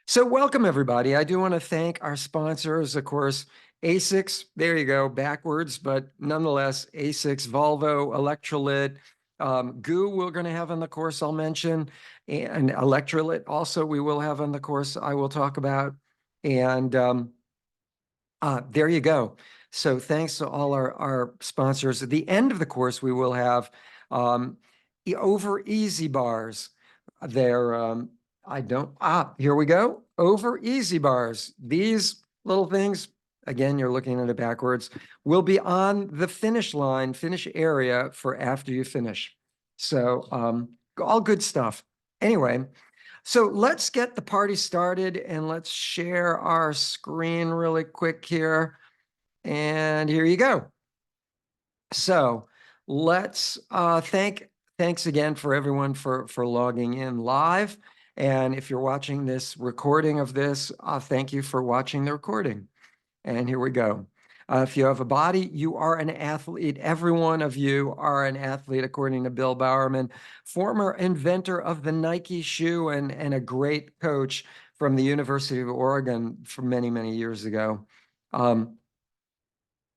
So welcome everybody. I do want to thank our sponsors, of course, ASICS, there you go, backwards, but nonetheless, ASICS, Volvo, Electrolyte, Goo we're going to have on the course I'll mention, and Electrolyte also we will have on the course I will talk about. And there you go. So thanks to all our sponsors. At the end of the course, we will have over easy bars. They're here we go. Over easy bars. These little things, again, you're looking at it backwards, will be on the finish line, finish area for after you finish. So all good stuff. Anyway, so let's get the party started and let's share our screen really quick here. And here you go. So let's thanks again for everyone for logging in live. And if you're watching this recording of this, thank you for watching the recording. And here we go. If you have a body, you are an athlete. Every one of you are an athlete, according to Bill Bowerman, former inventor of the Nike shoe and a great coach from the University of Oregon from many, many years ago.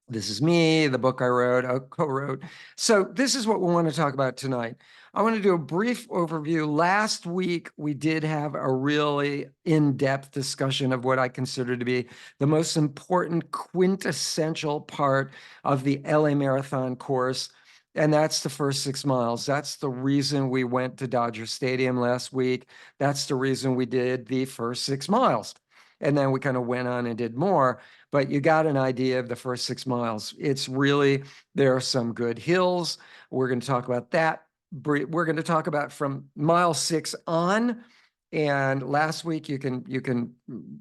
This is me, the book I co-wrote. So this is what we want to talk about tonight. I want to do a brief overview. Last week, we did have a really in-depth discussion of what I consider to be the most important quintessential part of the LA Marathon course, and that's the first 6 miles. That's the reason we went to Dodger Stadium last week. That's the reason we did the first 6 miles. And then we kind of went on and did more, but you got an idea of the first 6 miles. It's really, there are some good hills. We're going to talk about that. We're going to talk about from mile 6 on. And last week, you can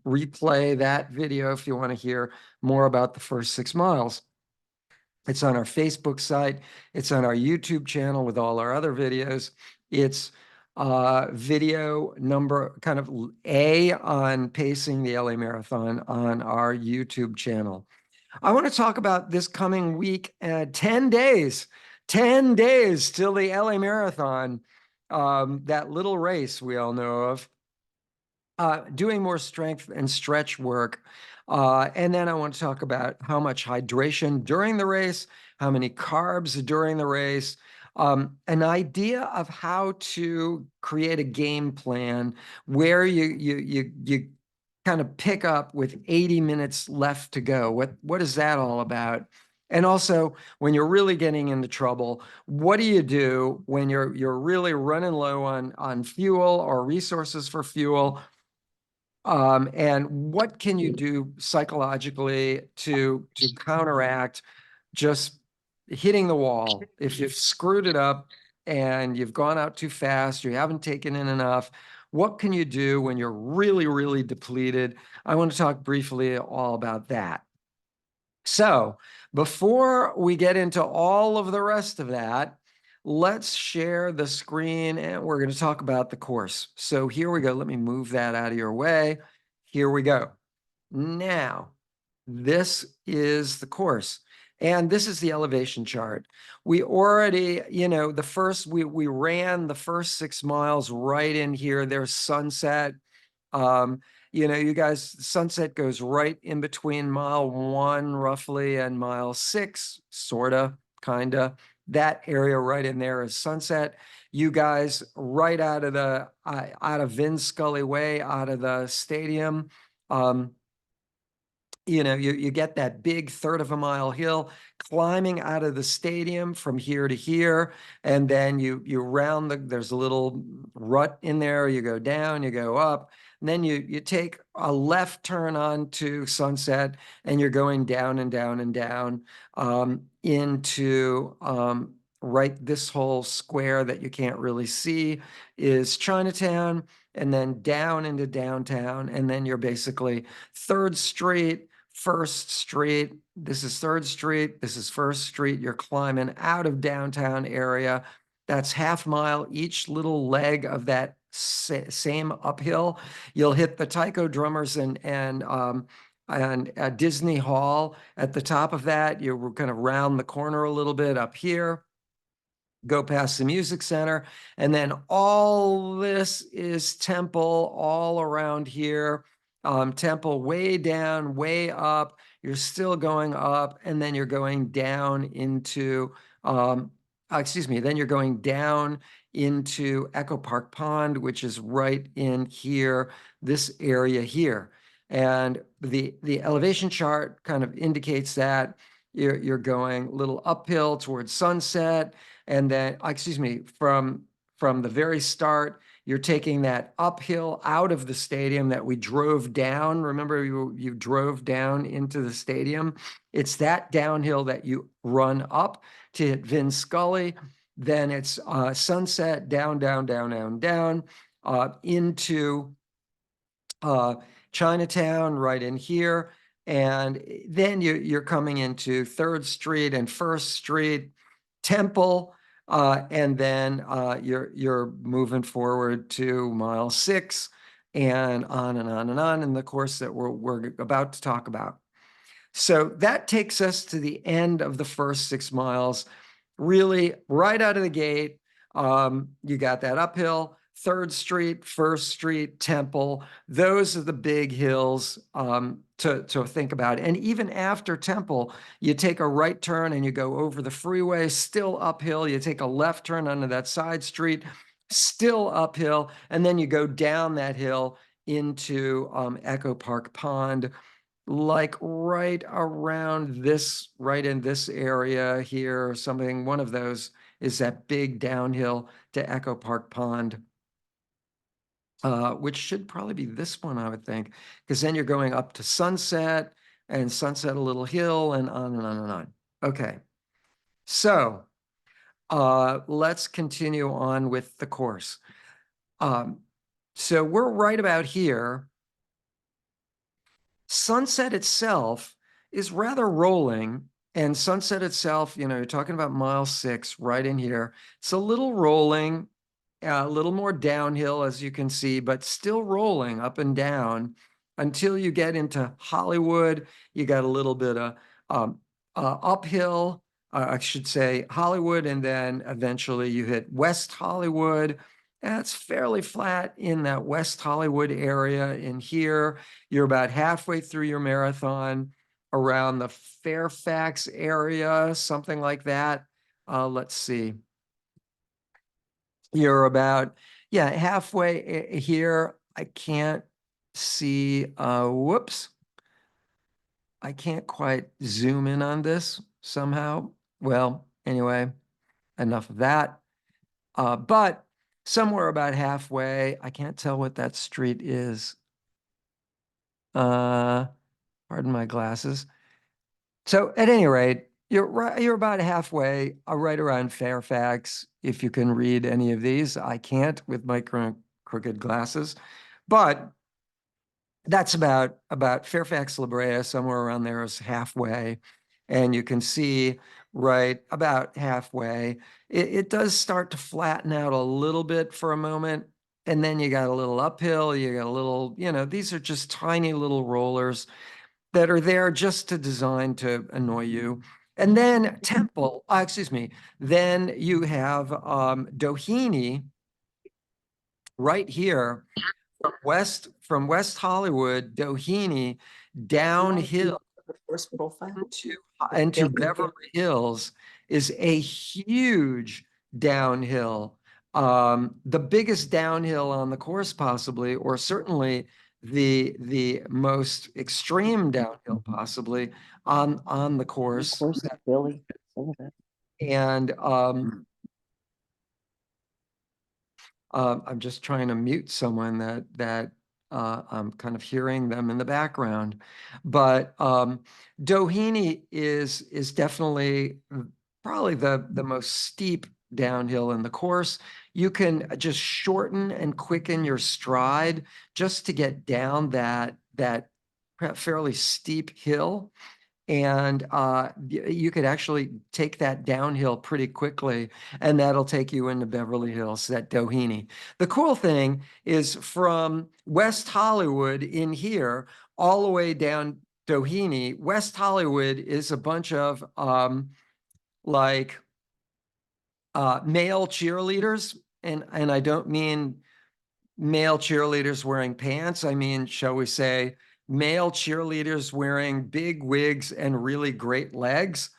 replay that video if you want to hear more about the first 6 miles. It's on our Facebook site. It's on our YouTube channel with all our other videos. It's video number kind of A on pacing the LA Marathon on our YouTube channel. I want to talk about this coming week, 10 days till the LA Marathon, that little race we all know of. Doing more strength and stretch work. And then I want to talk about how much hydration during the race, how many carbs during the race, an idea of how to create a game plan where you kind of pick up with 80 minutes left to go. What is that all about? And also, when you're really getting into trouble, what do you do when you're really running low on fuel or resources for fuel? And what can you do psychologically to counteract just hitting the wall? If you've screwed it up and you've gone out too fast, you haven't taken in enough, what can you do when you're really, really depleted? I want to talk briefly all about that. So before we get into all of the rest of that, let's share the screen and we're going to talk about the course. So here we go. Let me move that out of your way. Here we go. Now, this is the course. And this is the elevation chart. We already, we ran the first 6 miles right in here. There's sunset. You guys, sunset goes right in between mile 1 roughly and mile 6, sorta, kinda. That area right in there is sunset. You guys, right out of Vin Scully Way, out of the stadium, you get that big 1/3 of a mile hill climbing out of the stadium from here to here. And then you round there's a little rut in there. You go down, you go up. And then you take a left turn onto Sunset and you're going down and down and down into right, this whole square that you can't really see is Chinatown, and then down into downtown. And then you're basically 3rd Street, 1st Street. This is 3rd Street. This is 1st Street. You're climbing out of downtown area. That's half mile each little leg of that same uphill. You'll hit the Taiko Drummers and Disney Hall at the top of that. You're kind of round the corner a little bit up here. go past the music center, and then all this is Temple all around here. Temple way down, way up. You're still going up, and then you're going down into, then you're going down into Echo Park Pond, which is right in here, this area here. And the elevation chart kind of indicates that you're going a little uphill towards Sunset. And then, from the very start, you're taking that uphill out of the stadium that we drove down. Remember, you drove down into the stadium. It's that downhill that you run up to hit Vin Scully. Then it's Sunset, down, down, down, down, down, into Chinatown, right in here. And then you're coming into 3rd Street and 1st Street, Temple, and then you're moving forward to mile 6, and on and on and on in the course that we're about to talk about. So that takes us to the end of the first 6 miles. Really, right out of the gate, you got that uphill, 3rd Street, 1st Street, Temple. Those are the big hills to think about. And even after Temple, you take a right turn and you go over the freeway, still uphill. You take a left turn onto that side street, still uphill. And then you go down that hill into Echo Park Pond, like right around this, right in this area here, or something. One of those is that big downhill to Echo Park Pond, which should probably be this one, I would think, because then you're going up to Sunset, and Sunset a little hill, and on and on and on. Okay, so let's continue on with the course. So we're right about here. Sunset itself is rather rolling, and Sunset itself, you're talking about mile 6 right in here. It's a little rolling, a little more downhill, as you can see, but still rolling up and down until you get into Hollywood. You got a little bit of uphill, I should say Hollywood, and then eventually you hit West Hollywood. And it's fairly flat in that West Hollywood area in here. You're about halfway through your marathon, around the Fairfax area, something like that. Let's see. You're about, halfway here. I can't see, whoops. I can't quite zoom in on this somehow. Well, anyway, enough of that. But somewhere about halfway, I can't tell what that street is. Pardon my glasses. So at any rate, you're about halfway, right around Fairfax, if you can read any of these. I can't with my crooked glasses, but that's about Fairfax La Brea, somewhere around there is halfway. And you can see right about halfway, it does start to flatten out a little bit for a moment. And then you got a little uphill, you got a little, these are just tiny little rollers that are there just to design to annoy you. And then Temple, then you have Doheny right here from West Hollywood, Doheny, downhill into Beverly Hills is a huge downhill. The biggest downhill on the course, possibly, or certainly the most extreme downhill, possibly, on the course. Billy. And I'm just trying to mute someone that I'm kind of hearing them in the background. But Doheny is definitely probably the most steep downhill in the course. You can just shorten and quicken your stride just to get down that fairly steep hill. And you could actually take that downhill pretty quickly, and that'll take you into Beverly Hills, that Doheny. The cool thing is from West Hollywood in here all the way down Doheny. West Hollywood is a bunch of like male cheerleaders, and I don't mean male cheerleaders wearing pants. I mean, shall we say, male cheerleaders wearing big wigs and really great legs,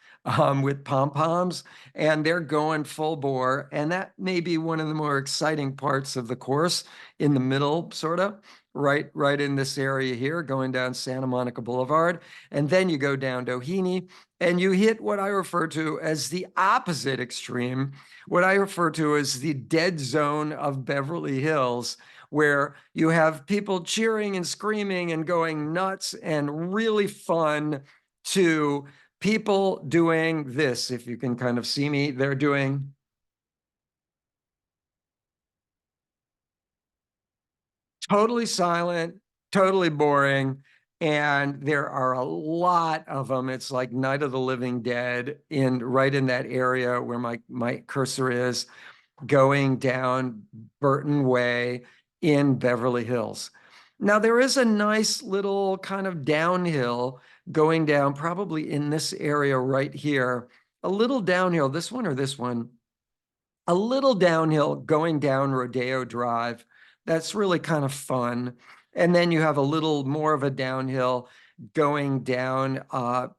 with pom-poms, and they're going full bore. And that may be one of the more exciting parts of the course, in the middle, sort of, right in this area here, going down Santa Monica Boulevard. And then you go down Doheny, and you hit what I refer to as the opposite extreme, what I refer to as the dead zone of Beverly Hills, where you have people cheering and screaming and going nuts, and really fun, to people doing this. If you can kind of see me, they're doing totally silent, totally boring. And there are a lot of them. It's like Night of the Living Dead, right in that area where my cursor is, going down Burton Way in Beverly Hills. Now, there is a nice little kind of downhill going down, probably in this area right here, a little downhill, this one or this one, a little downhill going down Rodeo Drive. That's really kind of fun. And then you have a little more of a downhill going down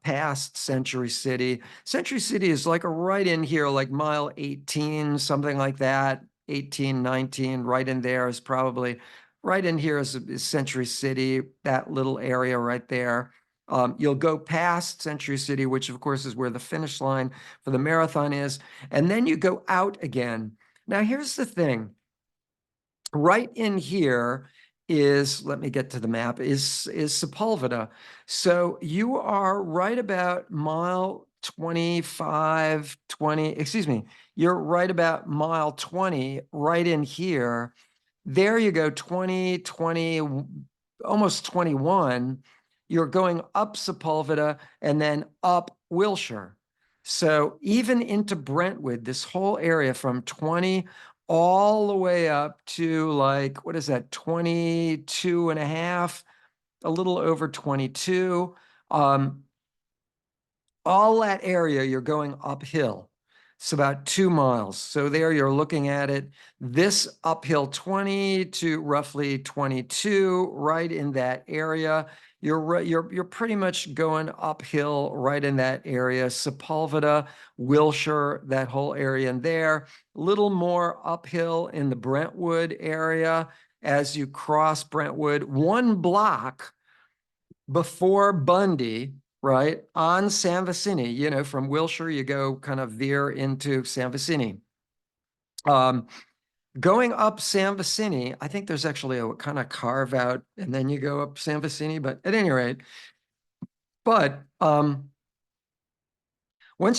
past Century City. Century City is like right in here, like mile 18, something like that. 18, 19, right in there is probably right in here is Century City, that little area right there. You'll go past Century City, which of course is where the finish line for the marathon is, and then you go out again. Now, here's the thing. Right in here is, let me get to the map, is Sepulveda. So you are right about mile 25, 20, excuse me, you're right about mile 20, right in here. There you go, 20, 20, almost 21. You're going up Sepulveda and then up Wilshire. So even into Brentwood, this whole area from 20 all the way up to, like, what is that, 22 and a half, a little over 22. All that area, you're going uphill. It's about 2 miles. So there you're looking at it. This uphill 20 to roughly 22, right in that area. You're pretty much going uphill right in that area. Sepulveda, Wilshire, that whole area in there. A little more uphill in the Brentwood area as you cross Brentwood. 1 block before Bundy, right, on San Vicini, from Wilshire, you go kind of veer into San Vicini. Going up San Vicini, I think there's actually a kind of carve out, and then you go up San Vicini, but at any rate, once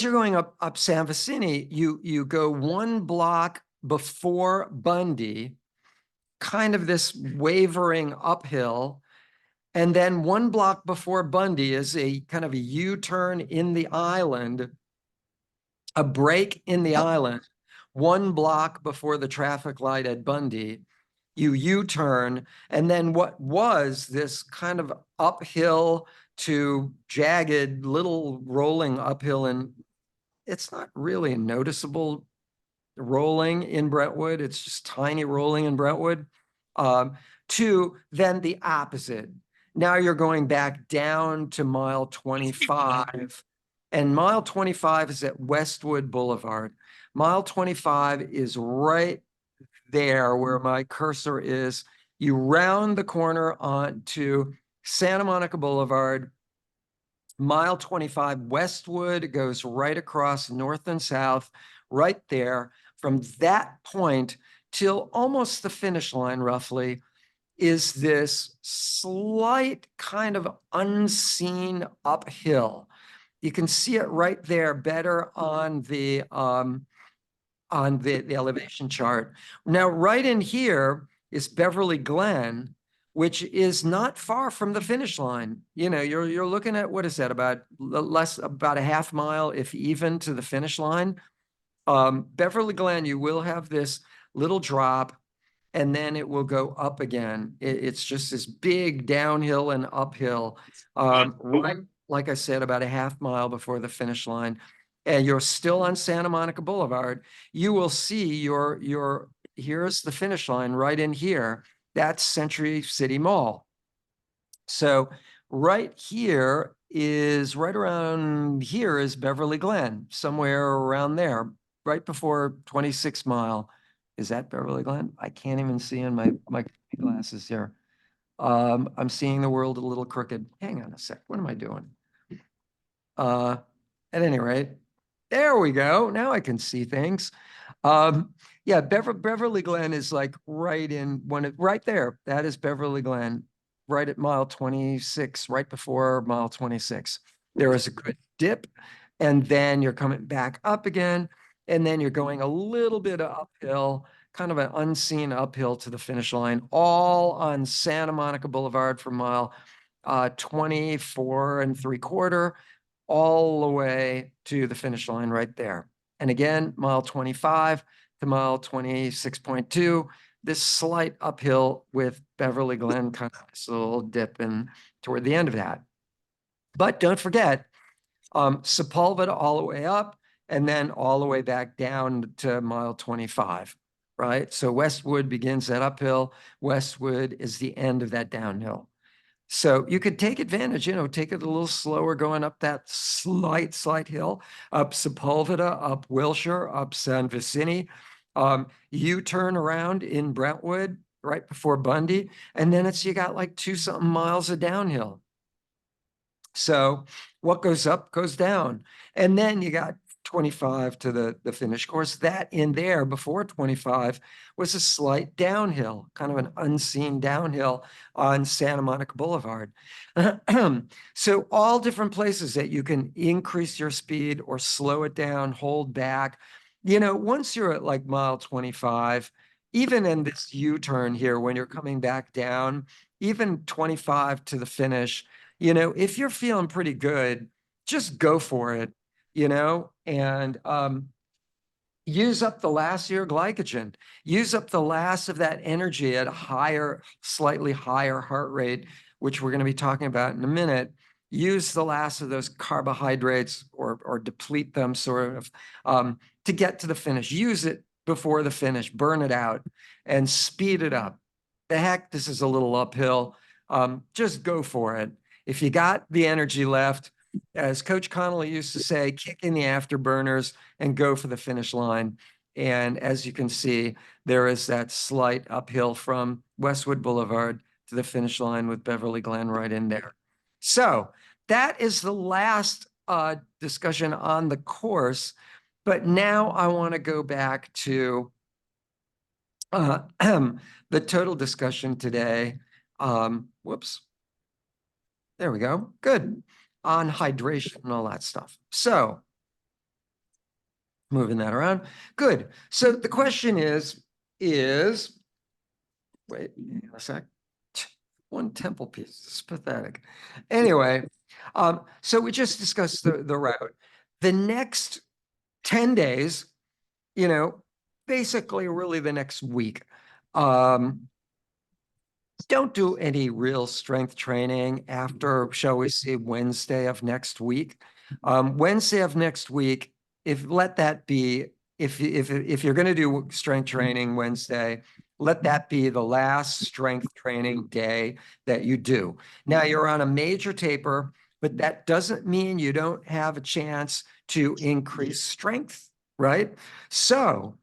you're going up San Vicini, you go 1 block before Bundy, kind of this wavering uphill. And then 1 block before Bundy is a kind of a U-turn in the island, a break in the island. 1 block before the traffic light at Bundy, you U-turn, and then what was this kind of uphill to jagged little rolling uphill, and it's not really noticeable rolling in Brentwood. It's just tiny rolling in Brentwood. To then the opposite. Now you're going back down to mile 25, and mile 25 is at Westwood Boulevard. Mile 25 is right there where my cursor is. You round the corner onto Santa Monica Boulevard. Mile 25, Westwood goes right across north and south, right there. From that point till almost the finish line, roughly, is this slight kind of unseen uphill. You can see it right there better on the elevation chart. Now, right in here is Beverly Glen, which is not far from the finish line. You're looking at, what is that, about a half mile, if even, to the finish line. Beverly Glen, you will have this little drop, and then it will go up again. It's just this big downhill and uphill, right, like I said, about a half mile before the finish line. and you're still on Santa Monica Boulevard, you will see here's the finish line right in here. That's Century City Mall. So right here is right around here is Beverly Glen, somewhere around there, right before 26 Mile. Is that Beverly Glen? I can't even see in my glasses here. I'm seeing the world a little crooked. Hang on a sec. What am I doing? At any rate, there we go. Now I can see things. Yeah, Beverly Glen is like right in right there. That is Beverly Glen, right at mile 26, right before mile 26. There is a good dip, and then you're coming back up again, and then you're going a little bit uphill, kind of an unseen uphill to the finish line, all on Santa Monica Boulevard from mile 24 3/4, all the way to the finish line right there. And again, mile 25 to mile 26.2, this slight uphill with Beverly Glen, kind of this little dip in toward the end of that. But don't forget, Sepulveda all the way up, and then all the way back down to mile 25, right? So Westwood begins that uphill. Westwood is the end of that downhill. So you could take advantage, take it a little slower going up that slight hill, up Sepulveda, up Wilshire, up San Vicini. You turn around in Brentwood right before Bundy, and then you got like 2-something miles of downhill. So what goes up goes down. And then you got 25 to the finish course. That in there before 25 was a slight downhill, kind of an unseen downhill on Santa Monica Boulevard. So all different places that you can increase your speed or slow it down, hold back. Once you're at like mile 25, even in this U-turn here, when you're coming back down, even 25 to the finish, if you're feeling pretty good, just go for it, and use up the last of your glycogen, use up the last of that energy at a slightly higher heart rate, which we're going to be talking about in a minute. Use the last of those carbohydrates or deplete them sort of to get to the finish. Use it before the finish, burn it out and speed it up. The heck, this is a little uphill. Just go for it. If you got the energy left, as Coach Connolly used to say, kick in the afterburners and go for the finish line. And as you can see, there is that slight uphill from Westwood Boulevard to the finish line with Beverly Glen right in there. So that is the last discussion on the course. But now I want to go back to the total discussion today. Whoops. There we go. Good. On hydration and all that stuff. So moving that around. Good. So the question is, wait a sec. One temple piece. It's pathetic. Anyway, so we just discussed the route. The next 10 days, basically really the next week, don't do any real strength training after, shall we say, Wednesday of next week. Wednesday of next week, let that be, if you're going to do strength training Wednesday, let that be the last strength training day that you do. Now you're on a major taper, but that doesn't mean you don't have a chance to increase strength, right? So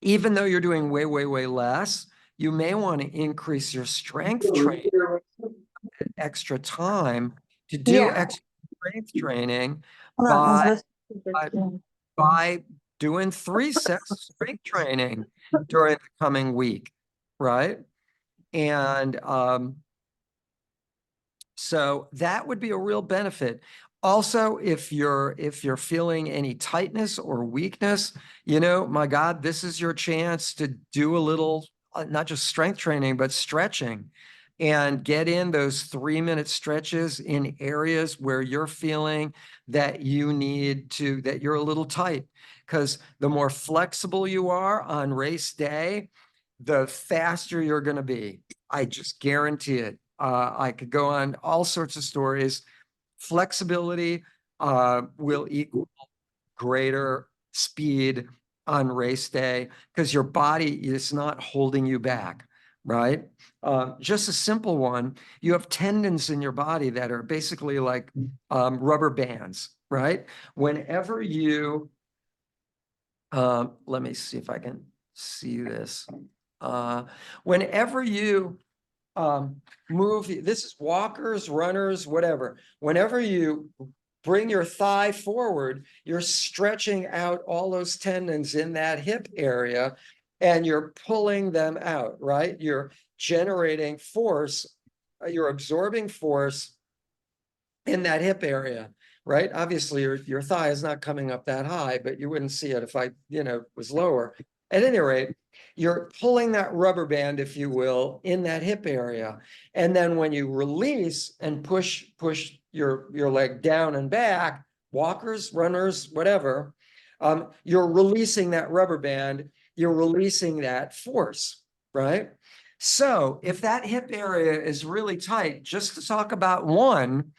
even though you're doing way, way, way less, you may want to increase your strength training, extra time to do extra strength training by doing 3 sets of strength training during the coming week, right? And so that would be a real benefit. Also, if you're feeling any tightness or weakness, my God, this is your chance to do a little, not just strength training, but stretching, and get in those 3-minute stretches in areas where you're feeling that that you're a little tight. Because the more flexible you are on race day, the faster you're going to be. I just guarantee it. I could go on all sorts of stories. Flexibility will equal greater speed on race day because your body is not holding you back, right? Just a simple one. You have tendons in your body that are basically like rubber bands, right? Whenever you, let me see if I can see this. Whenever you move, this is walkers, runners, whatever. Whenever you bring your thigh forward, you're stretching out all those tendons in that hip area and you're pulling them out, right? You're generating force, you're absorbing force in that hip area, right? Obviously, your thigh is not coming up that high, but you wouldn't see it if I, was lower. At any rate, you're pulling that rubber band, if you will, in that hip area. And then when you release and push your leg down and back, walkers, runners, whatever, you're releasing that rubber band, you're releasing that force, right? So if that hip area is really tight, just to talk about one,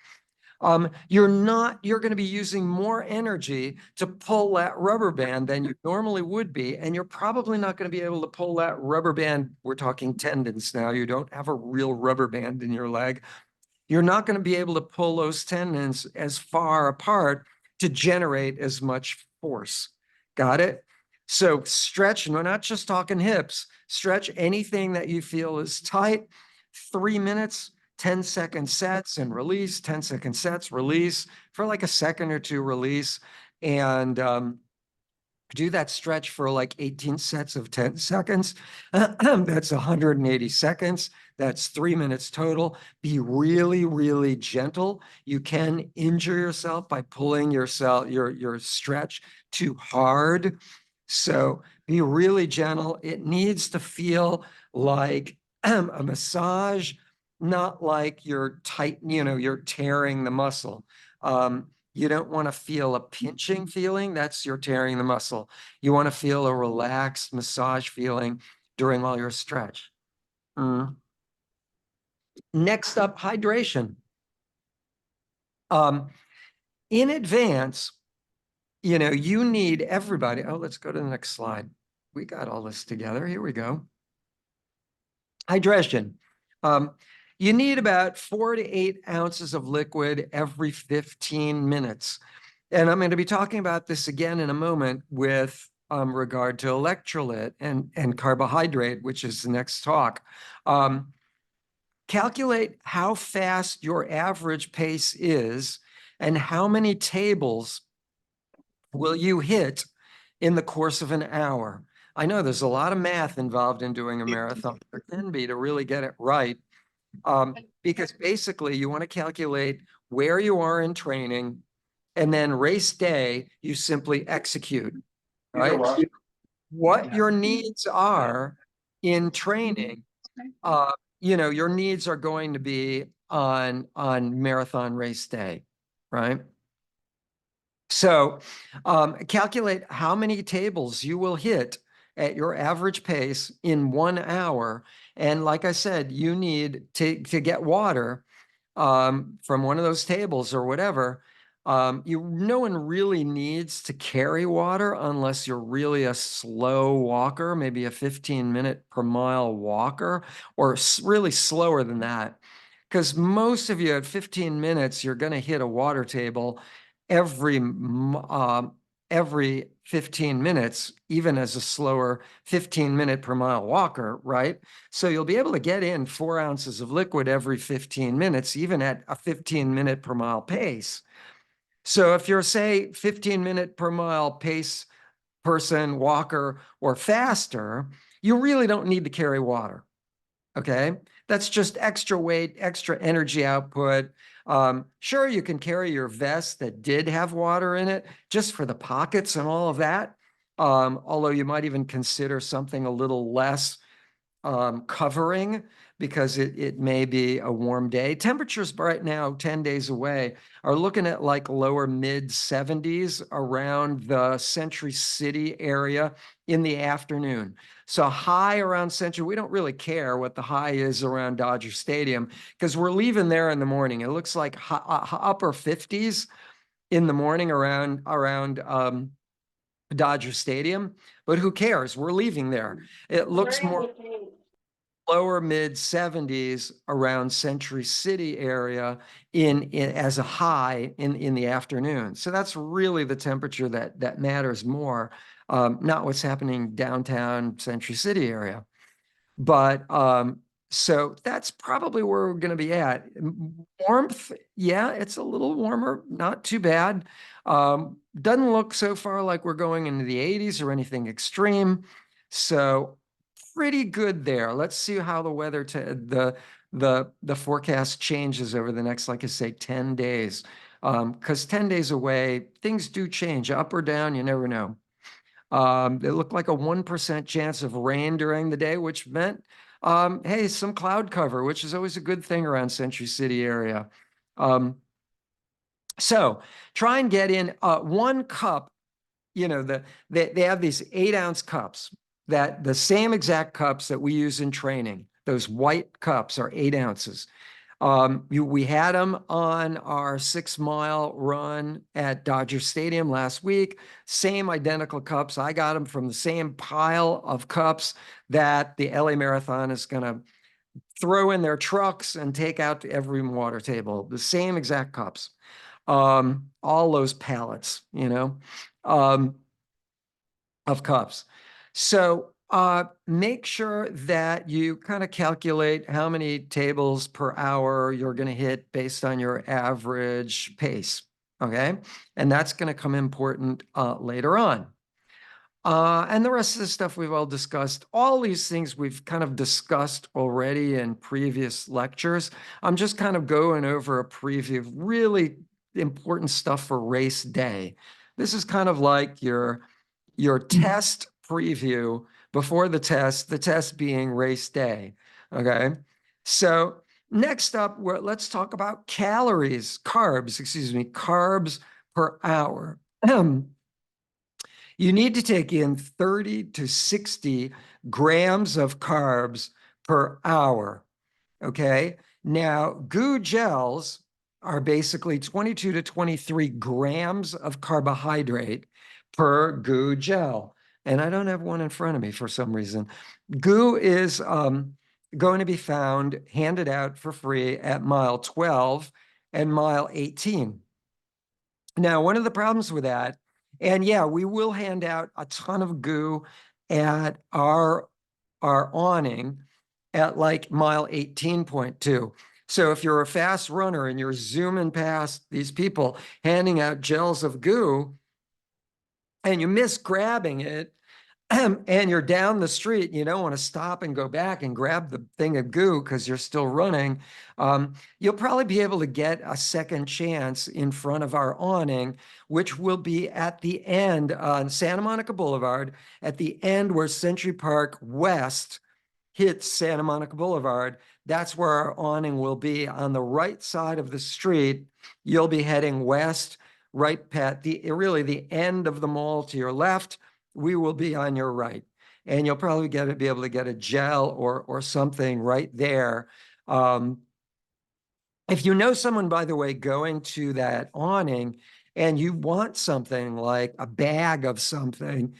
you're going to be using more energy to pull that rubber band than you normally would be. And you're probably not going to be able to pull that rubber band. We're talking tendons now. You don't have a real rubber band in your leg. You're not going to be able to pull those tendons as far apart to generate as much force. Got it? So stretch, and we're not just talking hips, stretch anything that you feel is tight, 3 minutes, 10-second sets and release, 10-second sets, release for like a second or two, release. And do that stretch for like 18 sets of 10 seconds. That's 180 seconds. That's 3 minutes total. Be really, really gentle. You can injure yourself by pulling your stretch too hard. So be really gentle. It needs to feel like a massage, not like you're tight, you're tearing the muscle. You don't want to feel a pinching feeling. That's you're tearing the muscle. You want to feel a relaxed massage feeling during all your stretch. Next up, hydration. In advance, you need everybody. Oh, let's go to the next slide. We got all this together. Here we go. Hydration. You need about 4 to 8 ounces of liquid every 15 minutes. And I'm going to be talking about this again in a moment with regard to electrolyte and carbohydrate, which is the next talk. Calculate how fast your average pace is and how many tables will you hit in the course of an hour. I know there's a lot of math involved in doing a marathon. There can be to really get it right. Because basically you want to calculate where you are in training, and then race day, you simply execute, right? What your needs are in training, your needs are going to be on marathon race day, right? So calculate how many tables you will hit at your average pace in 1 hour. And like I said, you need to get water from one of those tables or whatever. No one really needs to carry water unless you're really a slow walker, maybe a 15-minute per mile walker, or really slower than that. Because most of you at 15 minutes, you're going to hit a water table every 15 minutes, even as a slower 15-minute per mile walker, right? So you'll be able to get in 4 ounces of liquid every 15 minutes, even at a 15-minute per mile pace. So if you're, say, 15-minute per mile pace person, walker, or faster, you really don't need to carry water. Okay, that's just extra weight, extra energy output. Sure, you can carry your vest that did have water in it just for the pockets and all of that. Although you might even consider something a little less covering because it may be a warm day. Temperatures right now, 10 days away, are looking at like lower mid 70s around the Century City area in the afternoon. So high around Century, we don't really care what the high is around Dodger Stadium because we're leaving there in the morning. It looks like upper 50s. in the morning around Dodger Stadium, but who cares? We're leaving there. It looks more lower mid 70s around Century City area in as a high in the afternoon. So that's really the temperature that matters more, not what's happening downtown Century City area. But so that's probably where we're going to be at. Warmth, yeah, it's a little warmer, not too bad. Doesn't look so far like we're going into the 80s or anything extreme. So pretty good there. Let's see how the weather the forecast changes over the next, like I say, 10 days. Because 10 days away, things do change up or down, you never know. It looked like a 1% chance of rain during the day, which meant, hey, some cloud cover, which is always a good thing around Century City area. So try and get in 1 cup. You know, they have these 8-ounce cups, that the same exact cups that we use in training. Those white cups are 8 ounces. We had them on our 6-mile run at Dodger Stadium last week. Same identical cups. I got them from the same pile of cups that the LA Marathon is going to throw in their trucks and take out to every water table. The same exact cups. All those pallets, of cups. So make sure that you kind of calculate how many tables per hour you're going to hit based on your average pace. Okay. And that's going to come important later on. And the rest of the stuff we've all discussed, all these things we've kind of discussed already in previous lectures. I'm just kind of going over a preview of really important stuff for race day. This is kind of like your test preview before the test being race day. Okay. So next up, let's talk about carbs per hour. You need to take in 30 to 60 grams of carbs per hour. Okay. Now, goo gels are basically 22 to 23 grams of carbohydrate per goo gel. And I don't have one in front of me for some reason. Goo is going to be handed out for free at mile 12 and mile 18. Now, one of the problems with that, and yeah, we will hand out a ton of goo at our awning at like mile 18.2. So if you're a fast runner and you're zooming past these people handing out gels of goo and you miss grabbing it, and you're down the street, you don't want to stop and go back and grab the thing of goo because you're still running, you'll probably be able to get a second chance in front of our awning, which will be at the end on Santa Monica Boulevard, at the end where Century Park West hits Santa Monica Boulevard. That's where our awning will be on the right side of the street. You'll be heading west, right past really the end of the mall to your left. We will be on your right, and you'll probably be able to get a gel or something right there. If you know someone, by the way, going to that awning and you want something like a bag of something,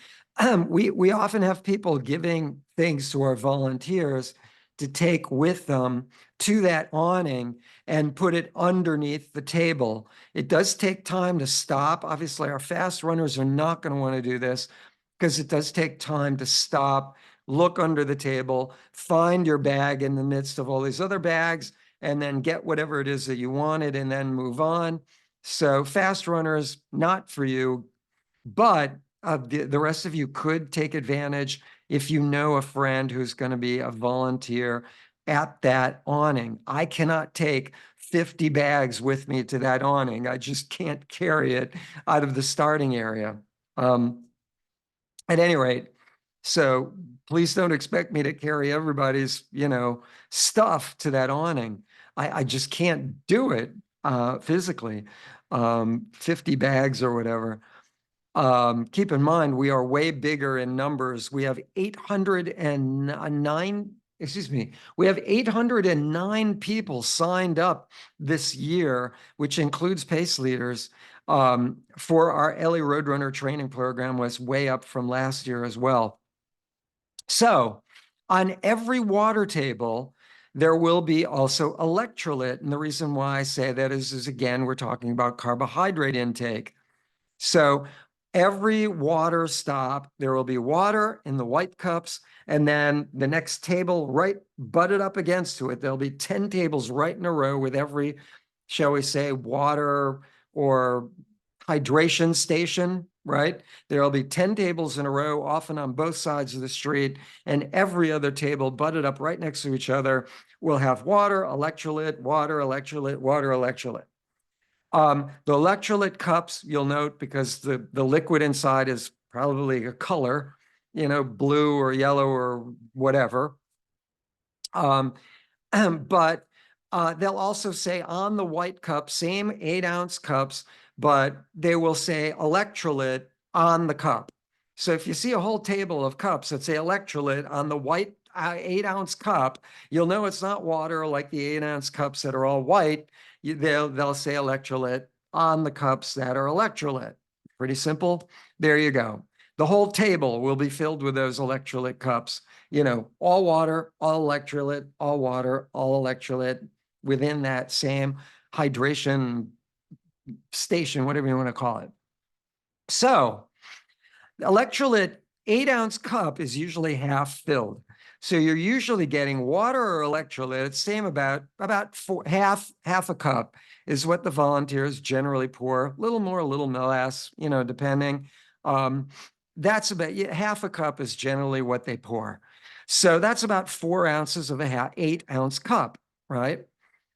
we often have people giving things to our volunteers to take with them to that awning and put it underneath the table. It does take time to stop. Obviously, our fast runners are not going to want to do this because it does take time to stop, look under the table, find your bag in the midst of all these other bags, and then get whatever it is that you wanted and then move on. So fast runners, not for you, but the rest of you could take advantage if you know a friend who's going to be a volunteer at that awning. I cannot take 50 bags with me to that awning. I just can't carry it out of the starting area. At any rate, so please don't expect me to carry everybody's, stuff to that awning. I just can't do it physically. 50 bags or whatever. Keep in mind, we are way bigger in numbers. We have 809, we have 809 people signed up this year, which includes pace leaders. for our LA Roadrunner training program was way up from last year as well. So on every water table, there will be also electrolyte. And the reason why I say that is again, we're talking about carbohydrate intake. So every water stop, there will be water in the white cups, and then the next table right butted up against to it. There'll be 10 tables right in a row with every, shall we say, water or hydration station, right? There'll be 10 tables in a row, often on both sides of the street, and every other table butted up right next to each other will have water, electrolyte, water, electrolyte, water, electrolyte. The electrolyte cups, you'll note, because the liquid inside is probably a color, blue or yellow or whatever. But they'll also say on the white cup, same 8-ounce cups, but they will say electrolyte on the cup. So if you see a whole table of cups that say electrolyte on the white 8-ounce cup, you'll know it's not water like the 8-ounce cups that are all white. They'll say electrolyte on the cups that are electrolyte. Pretty simple. There you go. The whole table will be filled with those electrolyte cups. All water, all electrolyte, all water, all electrolyte within that same hydration station, whatever you want to call it. So electrolyte 8-ounce cup is usually half filled. So you're usually getting water or electrolyte, same about half a cup is what the volunteers generally pour. A little more, a little less, depending. That's about half a cup is generally what they pour. So that's about 4 ounces of a 8-ounce cup, right?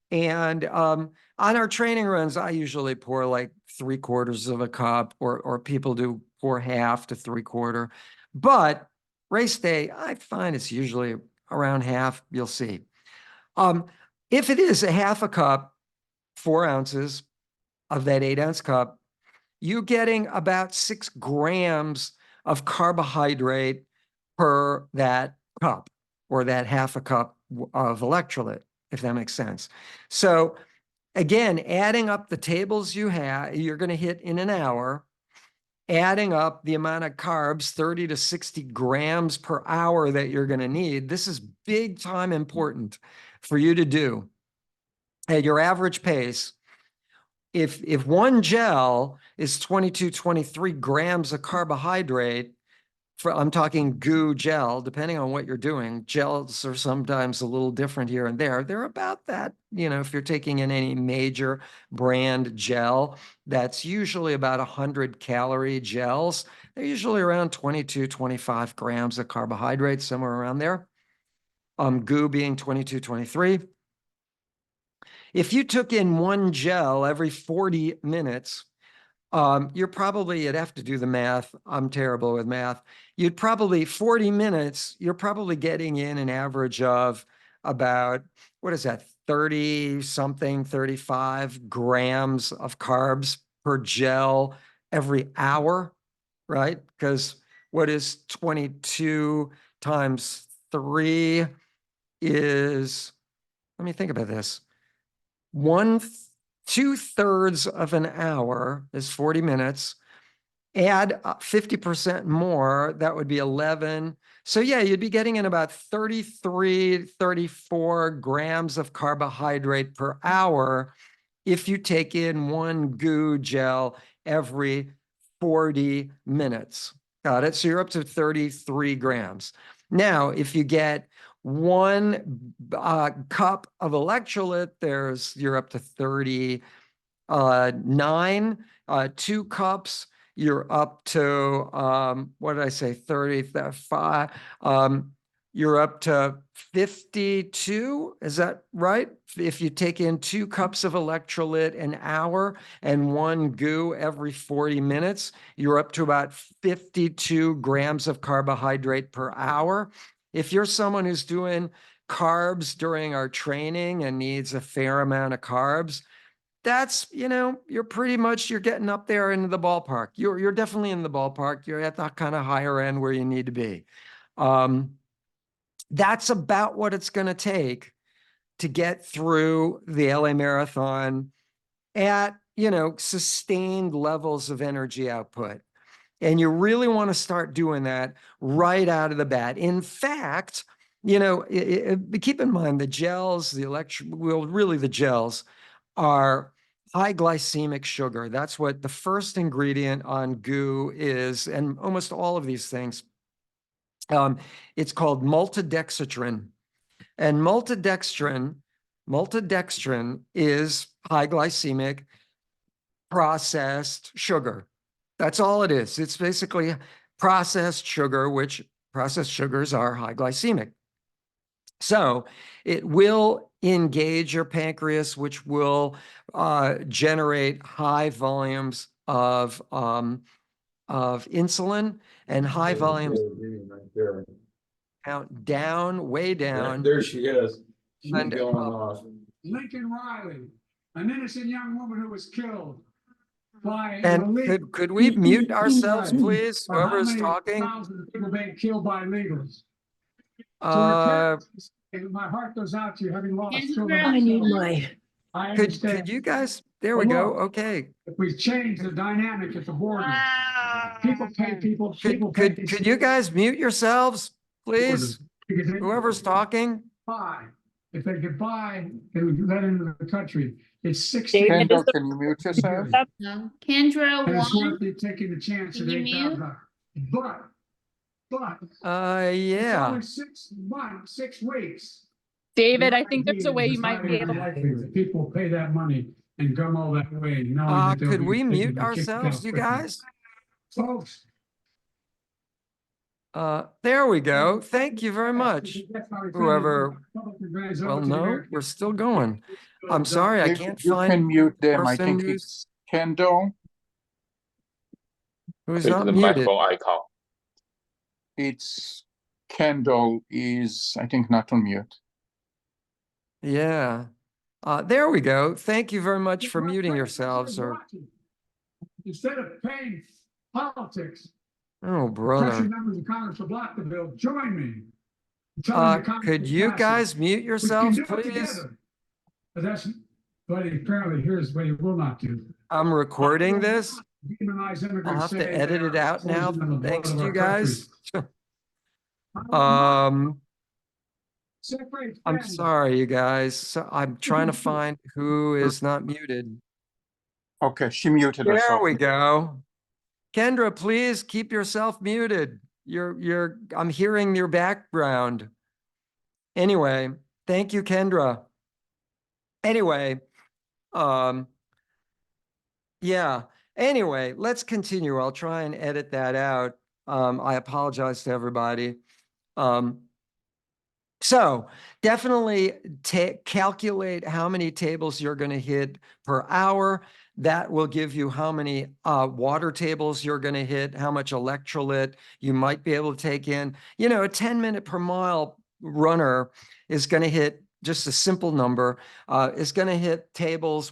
And on our training runs, I usually pour like 3/4 of a cup, or people do pour half to 3/4. But race day, I find it's usually around half. You'll see. If it is a half a cup, 4 ounces of that 8-ounce cup, you're getting about 6 grams of carbohydrate per that cup, or that half a cup of electrolyte, if that makes sense. So again, adding up the tables you're going to hit in an hour, adding up the amount of carbs, 30 to 60 grams per hour that you're going to need. This is big time important for you to do at your average pace. If one gel is 22, 23 grams of carbohydrate, I'm talking goo gel, depending on what you're doing. Gels are sometimes a little different here and there. They're about that, if you're taking in any major brand gel, that's usually about 100 calorie gels. They're usually around 22, 25 grams of carbohydrates, somewhere around there. Goo being 22, 23. If you took in one gel every 40 minutes, you'd have to do the math. I'm terrible with math. 40 minutes, you're probably getting in an average of about, what is that, 30 something, 35 grams of carbs per gel every hour, right? Because what is 22 times 3 is, let me think about this. 2/3 of an hour is 40 minutes. Add 50% more, that would be 11. So yeah, you'd be getting in about 33, 34 grams of carbohydrate per hour if you take in one goo gel every 40 minutes. Got it? So you're up to 33 grams. Now, if you get one cup of electrolyte, you're up to 39. 2 cups, you're up to, what did I say, 35. You're up to 52. Is that right? If you take in 2 cups of electrolyte an hour and one goo every 40 minutes, you're up to about 52 grams of carbohydrate per hour. If you're someone who's doing carbs during our training and needs a fair amount of carbs, that's, you're getting up there into the ballpark. You're definitely in the ballpark. You're at that kind of higher end where you need to be. That's about what it's going to take to get through the LA Marathon at sustained levels of energy output. And you really want to start doing that right out of the bat. In fact, keep in mind the gels, the gels are high glycemic sugar. That's what the first ingredient on goo is, and almost all of these things. It's called maltodextrin. And maltodextrin is high glycemic processed sugar. That's all it is. It's basically processed sugar, which processed sugars are high glycemic. So it will engage your pancreas, which will generate high volumes of insulin and high volumes down, way down. There she is. She's And, going off. Lincoln Riley, an innocent young woman who was killed by And could we mute ourselves, please? But how Whoever's many talking. thousands of people being killed by illegals? Uh, And my heart goes out to you, having lost Andrew, children. I need myself. I could understand. you guys? There we But go. look, Okay. If we change the dynamic at the border, people pay people. Could you guys mute yourselves, please? Because they Whoever's talking. buy. If they could buy, they would let into the country. It's 60. David, Kendall, can you mute yourself? No. Kendra, And it's one. worth it taking the chance at Can you $8,000. But it's Yeah. only 6 months, 6 weeks. David, I think there's a way you might be able to. That people pay that money and come all that way, knowing that they'll Could be- we they can mute be kicked out ourselves, you quickly. guys? Folks. There we go. Thank you very much. Whoever. Well, no, we're still going. I'm sorry, I can't You find can mute them. I person think it's Kendall. who's Click not the muted. microphone icon. It's Kendall is, I think, not on mute. Yeah. There we go. Thank you very much for muting yourselves. Or Instead of paying politics, oh, pressure brother. members of Congress to block the bill, join me. Tell them the Congress Could will you pass it. guys mute We can yourselves, do it please? together. But apparently here's what he will not do. I'm recording this. Demonize immigrants, I'll have to say edit they it are out now. poison in the blood Thanks of to our you guys. country. Separate I'm families. sorry, you guys. So I'm trying to find who is not muted. Okay, she muted There herself. we go. Kendra, please keep yourself muted. I'm hearing your background. Anyway, thank you, Kendra. Anyway, yeah. Anyway, let's continue. I'll try and edit that out. I apologize to everybody. So definitely calculate how many tables you're going to hit per hour. That will give you how many water tables you're going to hit, how much electrolyte you might be able to take in. A 10-minute per mile runner is going to hit, just a simple number, is going to hit tables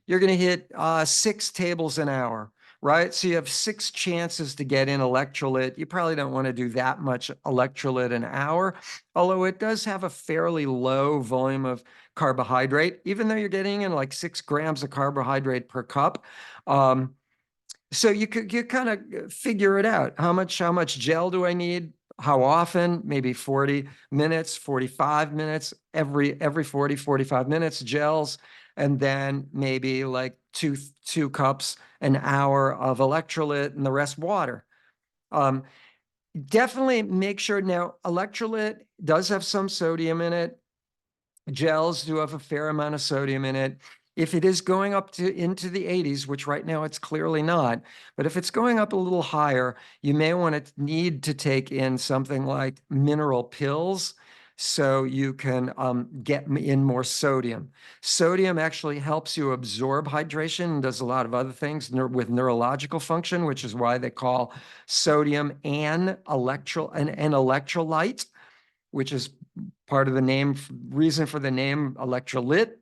you're going to hit 6 tables an hour. Right? So you have 6 chances to get in electrolyte. You probably don't want to do that much electrolyte an hour, although it does have a fairly low volume of carbohydrate, even though you're getting in like 6 grams of carbohydrate per cup. So you kind of figure it out. How much gel do I need? How often? Maybe 40 minutes, 45 minutes, every 40, 45 minutes gels. And then maybe like two cups an hour of electrolyte and the rest water. Definitely make sure now electrolyte does have some sodium in it. Gels do have a fair amount of sodium in it. If it is going up into the 80s, which right now it's clearly not, but if it's going up a little higher, you may need to take in something like mineral pills so you can get in more sodium. Sodium actually helps you absorb hydration and does a lot of other things with neurological function, which is why they call sodium an electrolyte, which is part of the reason for the name electrolyte.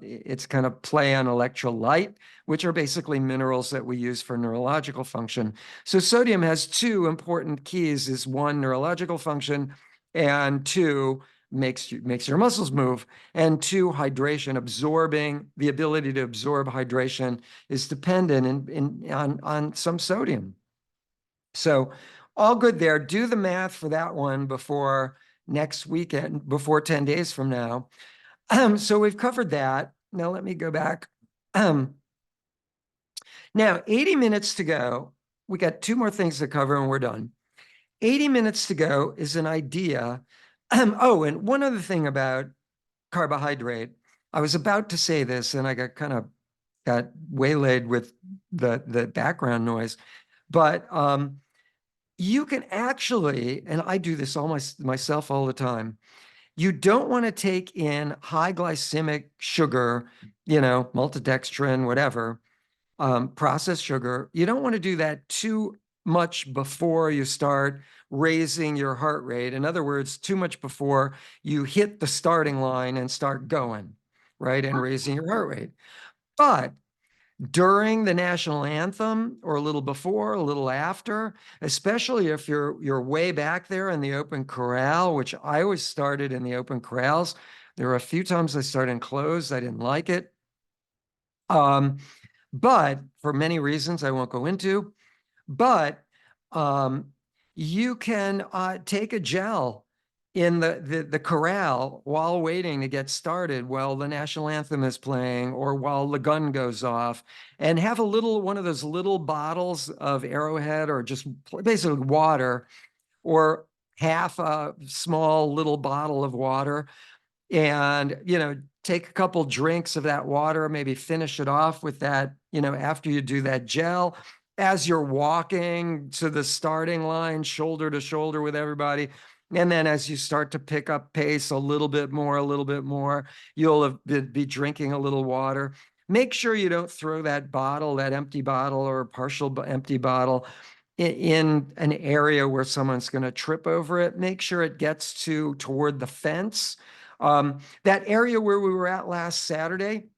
It's kind of play on electrolyte, which are basically minerals that we use for neurological function. So sodium has 2 important keys: is 1, neurological function, and 2, makes your muscles move. And two, hydration, absorbing, the ability to absorb hydration is dependent on some sodium. So all good there. Do the math for that one before next weekend, before 10 days from now. So we've covered that. Now let me go back. Now 80 minutes to go. We got two more things to cover and we're done. 80 minutes to go is an idea. Oh, and one other thing about carbohydrate. I was about to say this and I got waylaid with the background noise. But you can actually, and I do this myself all the time, you don't want to take in high glycemic sugar, maltodextrin, whatever, processed sugar. You don't want to do that too much before you start raising your heart rate. In other words, too much before you hit the starting line and start going, right? And raising your heart rate. But during the national anthem or a little before, a little after, especially if you're way back there in the open corral, which I always started in the open corrals. There were a few times I started in closed. I didn't like it. But for many reasons I won't go into, but you can take a gel in the corral while waiting to get started, while the national anthem is playing or while the gun goes off, and have one of those little bottles of Arrowhead or just basically water, or half a small little bottle of water, and take a couple drinks of that water, maybe finish it off with that, after you do that gel, as you're walking to the starting line, shoulder to shoulder with everybody. And then as you start to pick up pace a little bit more, you'll be drinking a little water. Make sure you don't throw that empty bottle or partial empty bottle in an area where someone's going to trip over it. Make sure it gets toward the fence. That area where we were at last Saturday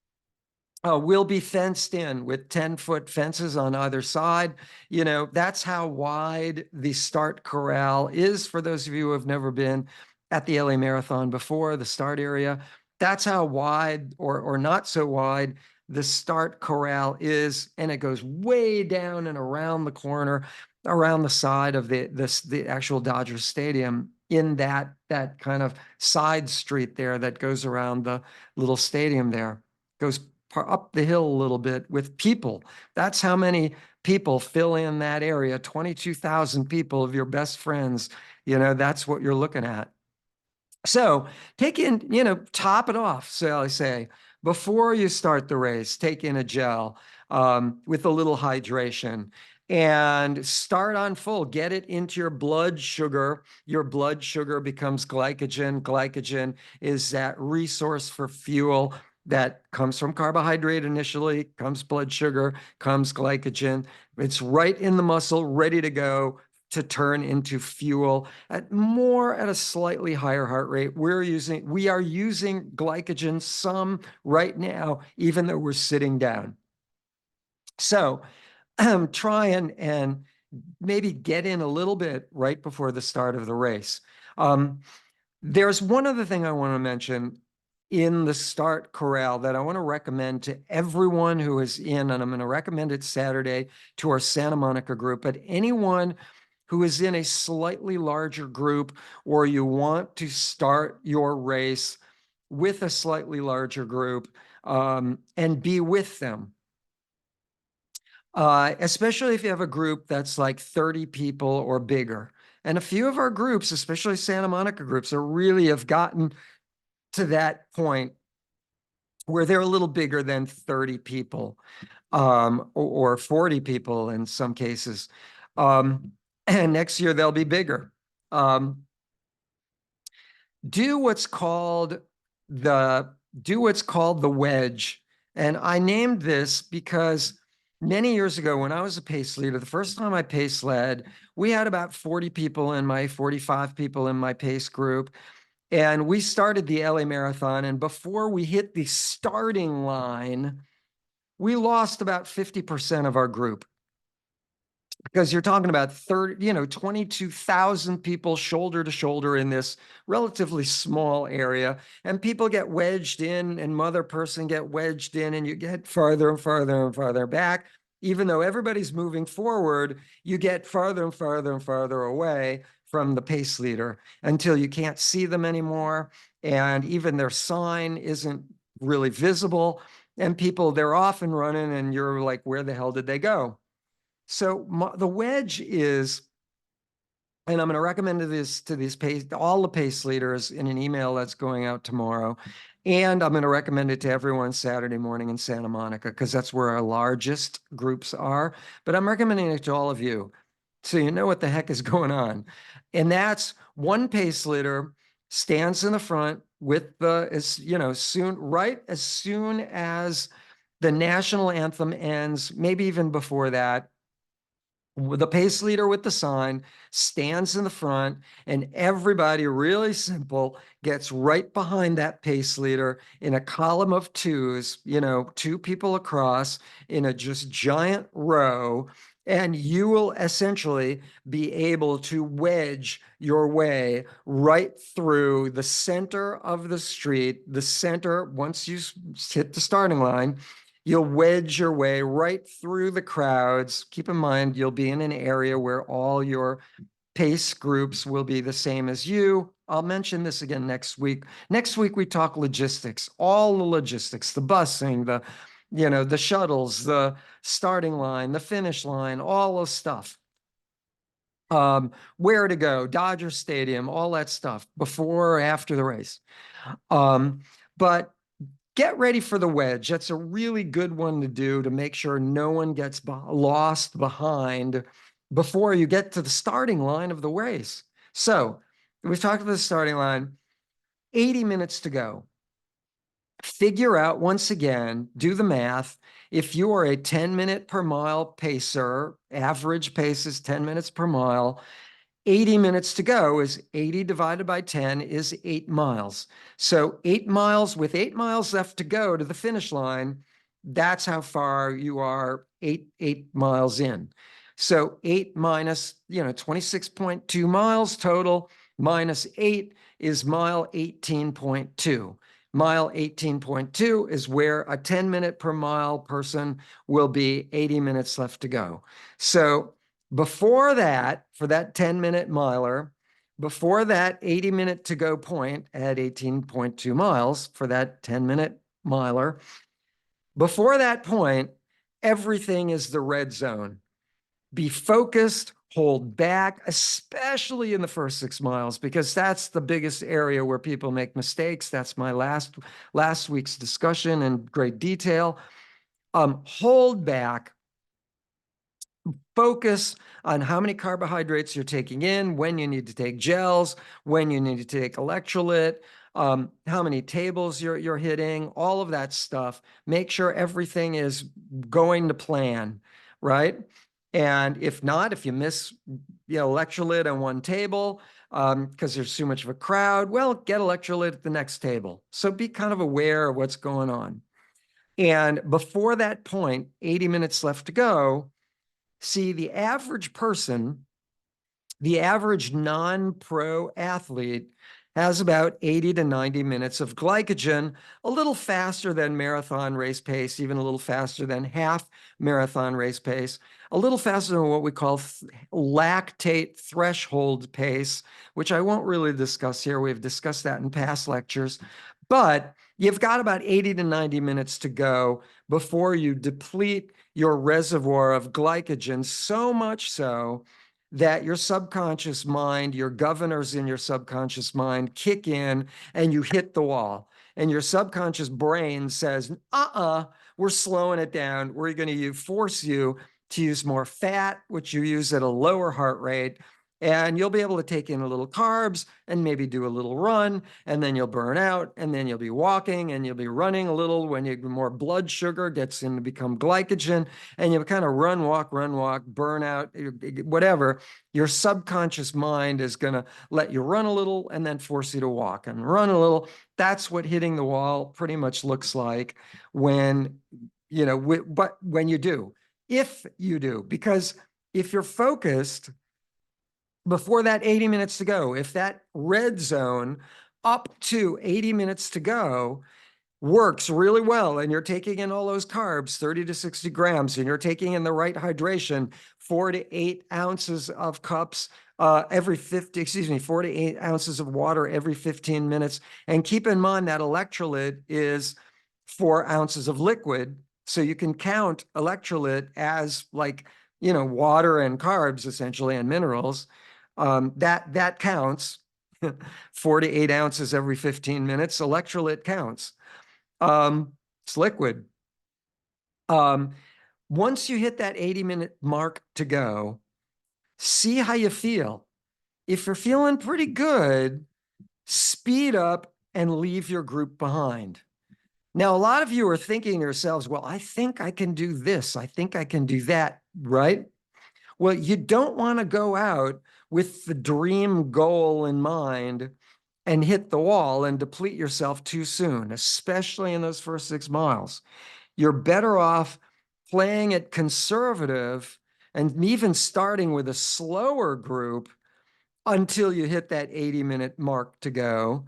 will be fenced in with 10-foot fences on either side. That's how wide the start corral is. For those of you who have never been at the LA Marathon before, the start area, that's how wide or not so wide the start corral is. And it goes way down and around the corner, around the side of the actual Dodger Stadium, in that kind of side street there that goes around the little stadium there. Goes up the hill a little bit with people. That's how many people fill in that area. 22,000 people of your best friends. That's what you're looking at. So take in, top it off. So I say, before you start the race, take in a gel with a little hydration. And start on full, get it into your blood sugar. Your blood sugar becomes glycogen. Glycogen is that resource for fuel that comes from carbohydrate initially, comes blood sugar, comes glycogen. It's right in the muscle, ready to go to turn into fuel at a slightly higher heart rate. We are using glycogen some right now, even though we're sitting down. So try and maybe get in a little bit right before the start of the race. There's one other thing I want to mention in the start corral that I want to recommend to everyone who is in, and I'm going to recommend it Saturday to our Santa Monica group, but anyone who is in a slightly larger group, or you want to start your race with a slightly larger group and be with them. Especially if you have a group that's like 30 people or bigger. And a few of our groups, especially Santa Monica groups, have gotten to that point where they're a little bigger than 30 people or 40 people in some cases. And next year they'll be bigger. Do what's called the wedge. And I named this because many years ago, when I was a pace leader, the first time I pace led, we had about 45 people in my pace group. And we started the LA Marathon. And before we hit the starting line, we lost about 50% of our group. because you're talking about 22,000 people shoulder to shoulder in this relatively small area, and people get wedged in, and mother person get wedged in, and you get farther and farther and farther back. Even though everybody's moving forward, you get farther and farther and farther away from the pace leader until you can't see them anymore. And even their sign isn't really visible. And people, they're off and running, and you're like, where the hell did they go? So the wedge is, and I'm going to recommend this to these all the pace leaders in an email that's going out tomorrow. And I'm going to recommend it to everyone Saturday morning in Santa Monica, because that's where our largest groups are. But I'm recommending it to all of you, so you know what the heck is going on. And that's one pace leader stands in the front with right as soon as the national anthem ends, maybe even before that. The pace leader with the sign stands in the front, and everybody, really simple, gets right behind that pace leader in a column of twos, two people across in a just giant row. And you will essentially be able to wedge your way right through the center of the street, the center, once you hit the starting line. You'll wedge your way right through the crowds. Keep in mind, you'll be in an area where all your pace groups will be the same as you. I'll mention this again next week. Next week, we talk logistics, all the logistics, the busing, the shuttles, the starting line, the finish line, all the stuff. Where to go, Dodger Stadium, all that stuff before or after the race. But get ready for the wedge. That's a really good one to do to make sure no one gets lost behind before you get to the starting line of the race. So we've talked about the starting line, 80 minutes to go. Figure out, once again, do the math. If you are a 10-minute per mile pacer, average pace is 10 minutes per mile. 80 minutes to go is 80 divided by 10 is 8 miles. So 8 miles, with 8 miles left to go to the finish line, that's how far you are, eight miles in. So 8 minus, 26.2 miles total, minus 8 is mile 18.2. Mile 18.2 is where a 10-minute per mile person will be, 80 minutes left to go. So before that, for that 10-minute miler, before that 80-minute to go point at 18.2 miles for that 10-minute miler, before that point, everything is the red zone. Be focused, hold back, especially in the first 6 miles, because that's the biggest area where people make mistakes. That's my last week's discussion in great detail. Hold back. Focus on how many carbohydrates you're taking in, when you need to take gels, when you need to take electrolyte, how many tables you're hitting, all of that stuff. Make sure everything is going to plan, right? And if not, if you miss electrolyte on one table because there's too much of a crowd, well, get electrolyte at the next table. So be kind of aware of what's going on. And before that point, 80 minutes left to go. See, the average person, the average non-pro athlete has about 80 to 90 minutes of glycogen, a little faster than marathon race pace, even a little faster than half marathon race pace, a little faster than what we call lactate threshold pace, which I won't really discuss here. We've discussed that in past lectures, but you've got about 80 to 90 minutes to go before you deplete your reservoir of glycogen, so much so that your subconscious mind, your governors in your subconscious mind kick in and you hit the wall. And your subconscious brain says, we're slowing it down. We're going to force you to use more fat, which you use at a lower heart rate. And you'll be able to take in a little carbs and maybe do a little run, and then you'll burn out, and then you'll be walking and you'll be running a little when more blood sugar gets in to become glycogen, and you'll kind of run, walk, burn out, whatever. Your subconscious mind is going to let you run a little and then force you to walk and run a little. That's what hitting the wall pretty much looks like when, but when you do, if you do, because if you're focused before that 80 minutes to go, if that red zone up to 80 minutes to go works really well, and you're taking in all those carbs, 30 to 60 grams, and you're taking in the right hydration, 4 to 8 ounces of cups every 4 to 8 ounces of water every 15 minutes. And keep in mind that electrolyte is 4 ounces of liquid. So you can count electrolyte as like, water and carbs essentially, and minerals. That counts. 4 to 8 ounces every 15 minutes. Electrolyte counts. It's liquid. Once you hit that 80-minute mark to go, see how you feel. If you're feeling pretty good, speed up and leave your group behind. Now, a lot of you are thinking to yourselves, well, I think I can do this. I think I can do that, right? Well, you don't want to go out with the dream goal in mind and hit the wall and deplete yourself too soon, especially in those first 6 miles. You're better off playing it conservative and even starting with a slower group until you hit that 80-minute mark to go,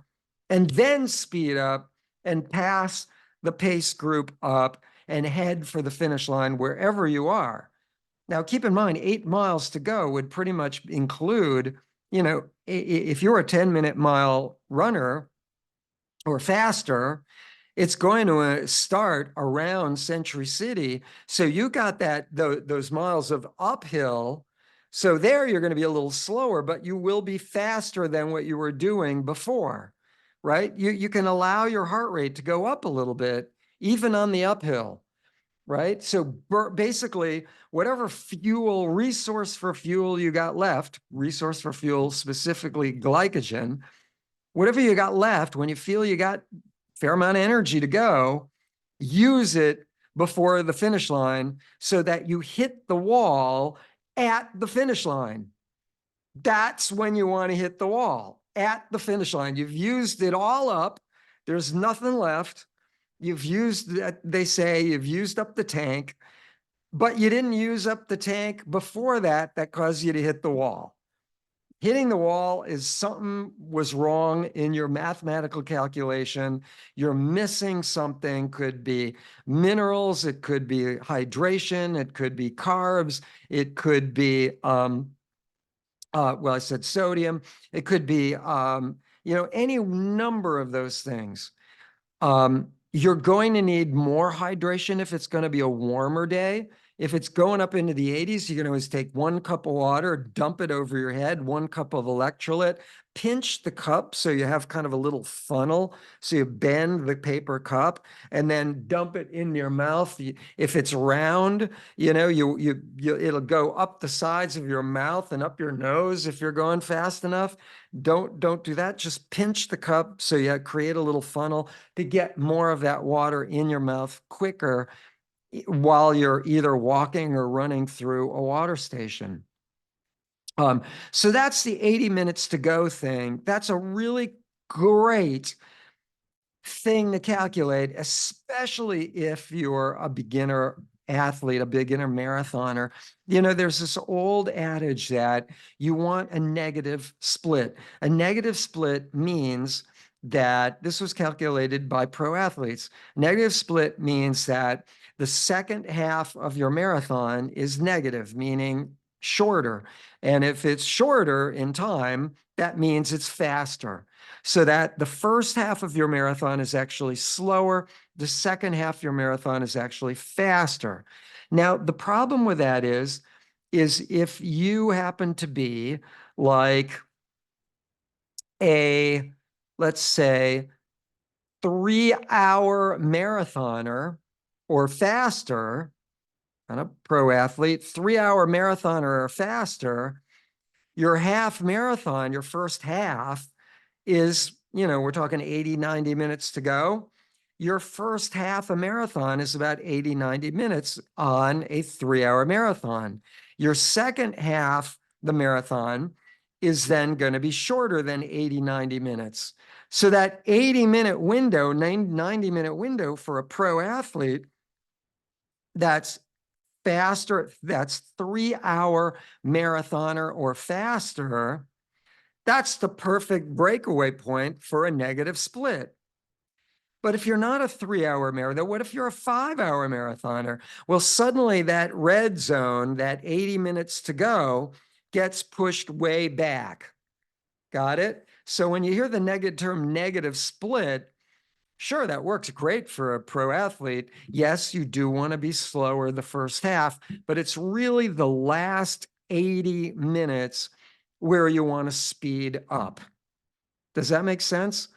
and then speed up and pass the pace group up and head for the finish line wherever you are. Now, keep in mind, 8 miles to go would pretty much include, if you're a 10-minute mile runner or faster, it's going to start around Century City. So you got those miles of uphill. So there you're going to be a little slower, but you will be faster than what you were doing before, right? You can allow your heart rate to go up a little bit, even on the uphill, right? So basically, whatever resource for fuel you got left, resource for fuel, specifically glycogen, whatever you got left, when you feel you got fair amount of energy to go, use it before the finish line so that you hit the wall at the finish line. That's when you want to hit the wall, at the finish line. You've used it all up. There's nothing left. They say you've used up the tank, but you didn't use up the tank before that caused you to hit the wall. Hitting the wall is something was wrong in your mathematical calculation. You're missing something. Could be minerals. It could be hydration. It could be carbs. It could be, I said sodium. It could be, any number of those things. You're going to need more hydration if it's going to be a warmer day. If it's going up into the 80s, you can always take 1 cup of water, dump it over your head, 1 cup of electrolyte, pinch the cup so you have kind of a little funnel. So you bend the paper cup and then dump it in your mouth. If it's round, it'll go up the sides of your mouth and up your nose if you're going fast enough. Don't do that. Just pinch the cup so you create a little funnel to get more of that water in your mouth quicker while you're either walking or running through a water station. So that's the 80 minutes to go thing. That's a really great thing to calculate, especially if you're a beginner athlete, a beginner marathoner. There's this old adage that you want a negative split. A negative split means that this was calculated by pro athletes. Negative split means that the second half of your marathon is negative, meaning shorter. And if it's shorter in time, that means it's faster. So that the first half of your marathon is actually slower. The second half of your marathon is actually faster. Now, the problem with that is if you happen to be like let's say, 3-hour marathoner or faster, kind of pro athlete, 3-hour marathoner or faster, your half marathon, your first half is, we're talking 80, 90 minutes to go. Your first half a marathon is about 80, 90 minutes on a 3-hour marathon. Your second half, the marathon, is then going to be shorter than 80, 90 minutes. So that 80-minute window, 90-minute window for a pro athlete, that's faster, that's 3-hour marathoner or faster, that's the perfect breakaway point for a negative split. But if you're not a 3-hour marathon, what if you're a 5-hour marathoner? Well, suddenly that red zone, that 80 minutes to go, gets pushed way back. Got it? So when you hear the term negative split, sure, that works great for a pro athlete. Yes, you do want to be slower the first half, but it's really the last 80 minutes where you want to speed up. Does that make sense?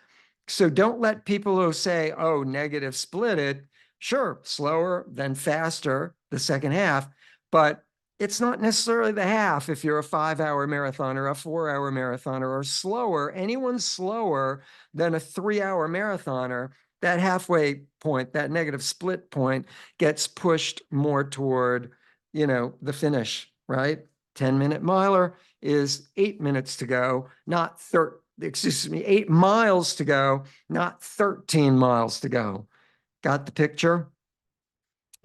So don't let people who say, oh, negative split it, sure, slower then faster the second half, but it's not necessarily the half if you're a 5-hour marathoner, a 4-hour marathoner, or slower. Anyone slower than a 3-hour marathoner, that halfway point, that negative split point, gets pushed more toward, the finish, right? 10-minute miler is 8 minutes to go, not 8 miles to go, not 13 miles to go. Got the picture?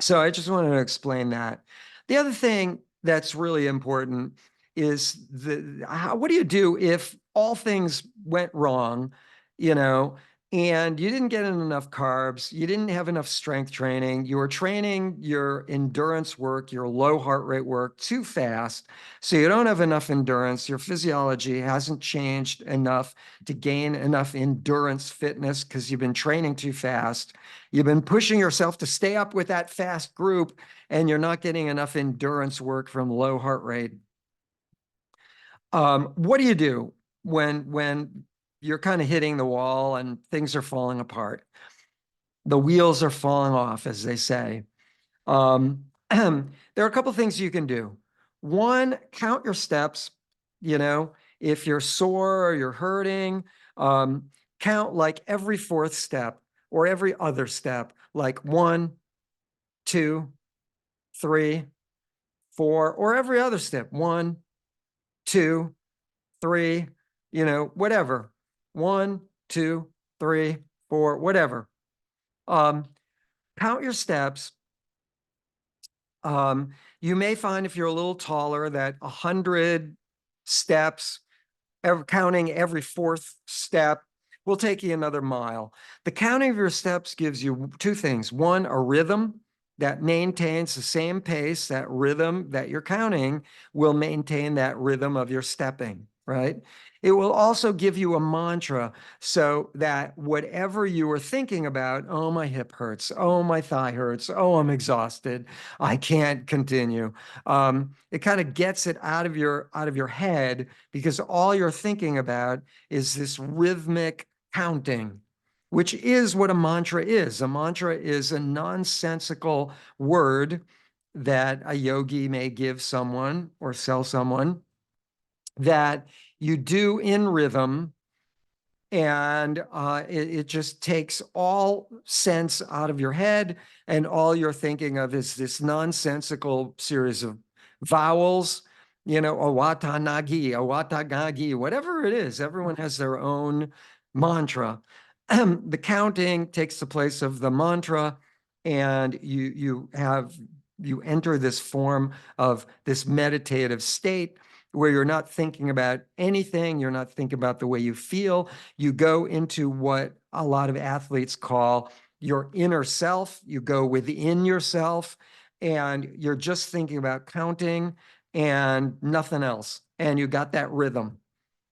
So I just wanted to explain that. The other thing that's really important is what do you do if all things went wrong, and you didn't get in enough carbs, you didn't have enough strength training, you were training your endurance work, your low heart rate work too fast, so you don't have enough endurance, your physiology hasn't changed enough to gain enough endurance fitness because you've been training too fast. You've been pushing yourself to stay up with that fast group, and you're not getting enough endurance work from low heart rate. What do you do when you're kind of hitting the wall and things are falling apart? The wheels are falling off, as they say. There are a couple things you can do. One, count your steps. If you're sore or you're hurting, count like every fourth step or every other step, like 1, 2, 3, 4, or every other step, 1, 2, 3, whatever. 1, 2, 3, 4, whatever. Count your steps. You may find if you're a little taller that 100 steps, counting every fourth step, will take you another mile. The counting of your steps gives you two things. One, a rhythm that maintains the same pace. That rhythm that you're counting will maintain that rhythm of your stepping, right? It will also give you a mantra so that whatever you are thinking about, oh, my hip hurts, oh, my thigh hurts, oh, I'm exhausted, I can't continue. It kind of gets it out of your head, because all you're thinking about is this rhythmic counting, which is what a mantra is. A mantra is a nonsensical word that a yogi may give someone or sell someone that you do in rhythm, and it just takes all sense out of your head, and all you're thinking of is this nonsensical series of vowels, awatanagi, awatagagi, whatever it is. Everyone has their own mantra. The counting takes the place of the mantra, and you enter this form of this meditative state where you're not thinking about anything, you're not thinking about the way you feel. You go into what a lot of athletes call your inner self. You go within yourself, and you're just thinking about counting and nothing else. And you got that rhythm.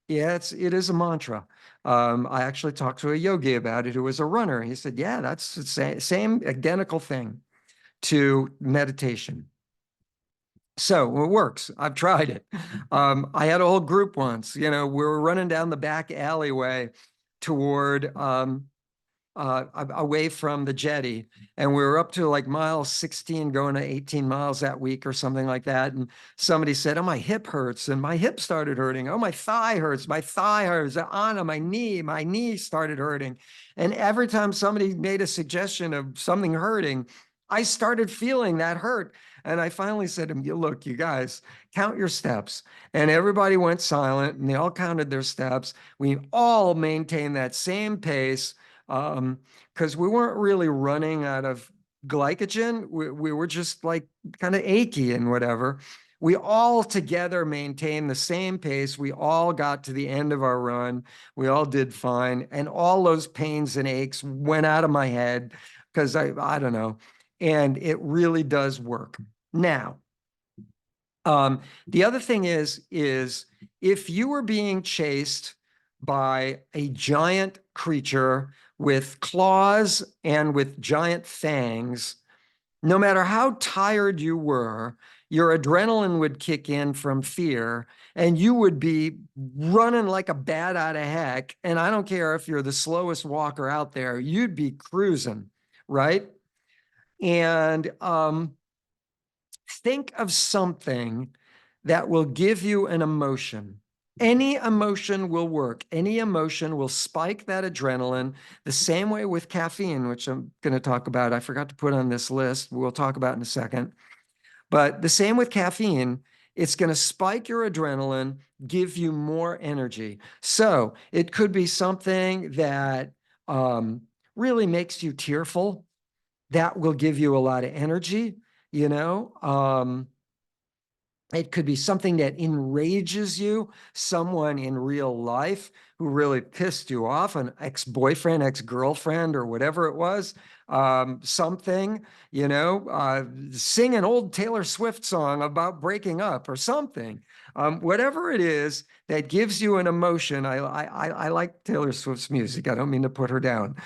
Yeah, it is a mantra. I actually talked to a yogi about it who was a runner. He said, yeah, that's the same identical thing to meditation. So it works. I've tried it. I had a whole group once, we were running down the back alleyway toward, away from the jetty. And we were up to like mile 16, going to 18 miles that week or something like that. And somebody said, oh, my hip hurts. And my hip started hurting. Oh, my thigh hurts. My thigh hurts. Anna, my knee started hurting. And every time somebody made a suggestion of something hurting, I started feeling that hurt. And I finally said to him, look, you guys, count your steps. And everybody went silent, and they all counted their steps. We all maintained that same pace, because we weren't really running out of glycogen. We were just like kind of achy and whatever. We all together maintained the same pace. We all got to the end of our run. We all did fine. And all those pains and aches went out of my head because I don't know. And it really does work. Now, the other thing is if you were being chased by a giant creature with claws and with giant fangs, no matter how tired you were, your adrenaline would kick in from fear and you would be running like a bat out of heck. And I don't care if you're the slowest walker out there, you'd be cruising, right? And think of something that will give you an emotion. Any emotion will work. Any emotion will spike that adrenaline the same way with caffeine, which I'm going to talk about. I forgot to put on this list. We'll talk about in a second. But the same with caffeine, it's going to spike your adrenaline, give you more energy. So it could be something that really makes you tearful. That will give you a lot of energy, you know. It could be something that enrages you, someone in real life who really pissed you off, an ex-boyfriend, ex-girlfriend, or whatever it was. Something, you know, sing an old Taylor Swift song about breaking up or something. Whatever it is that gives you an emotion. I like Taylor Swift's music. I don't mean to put her down.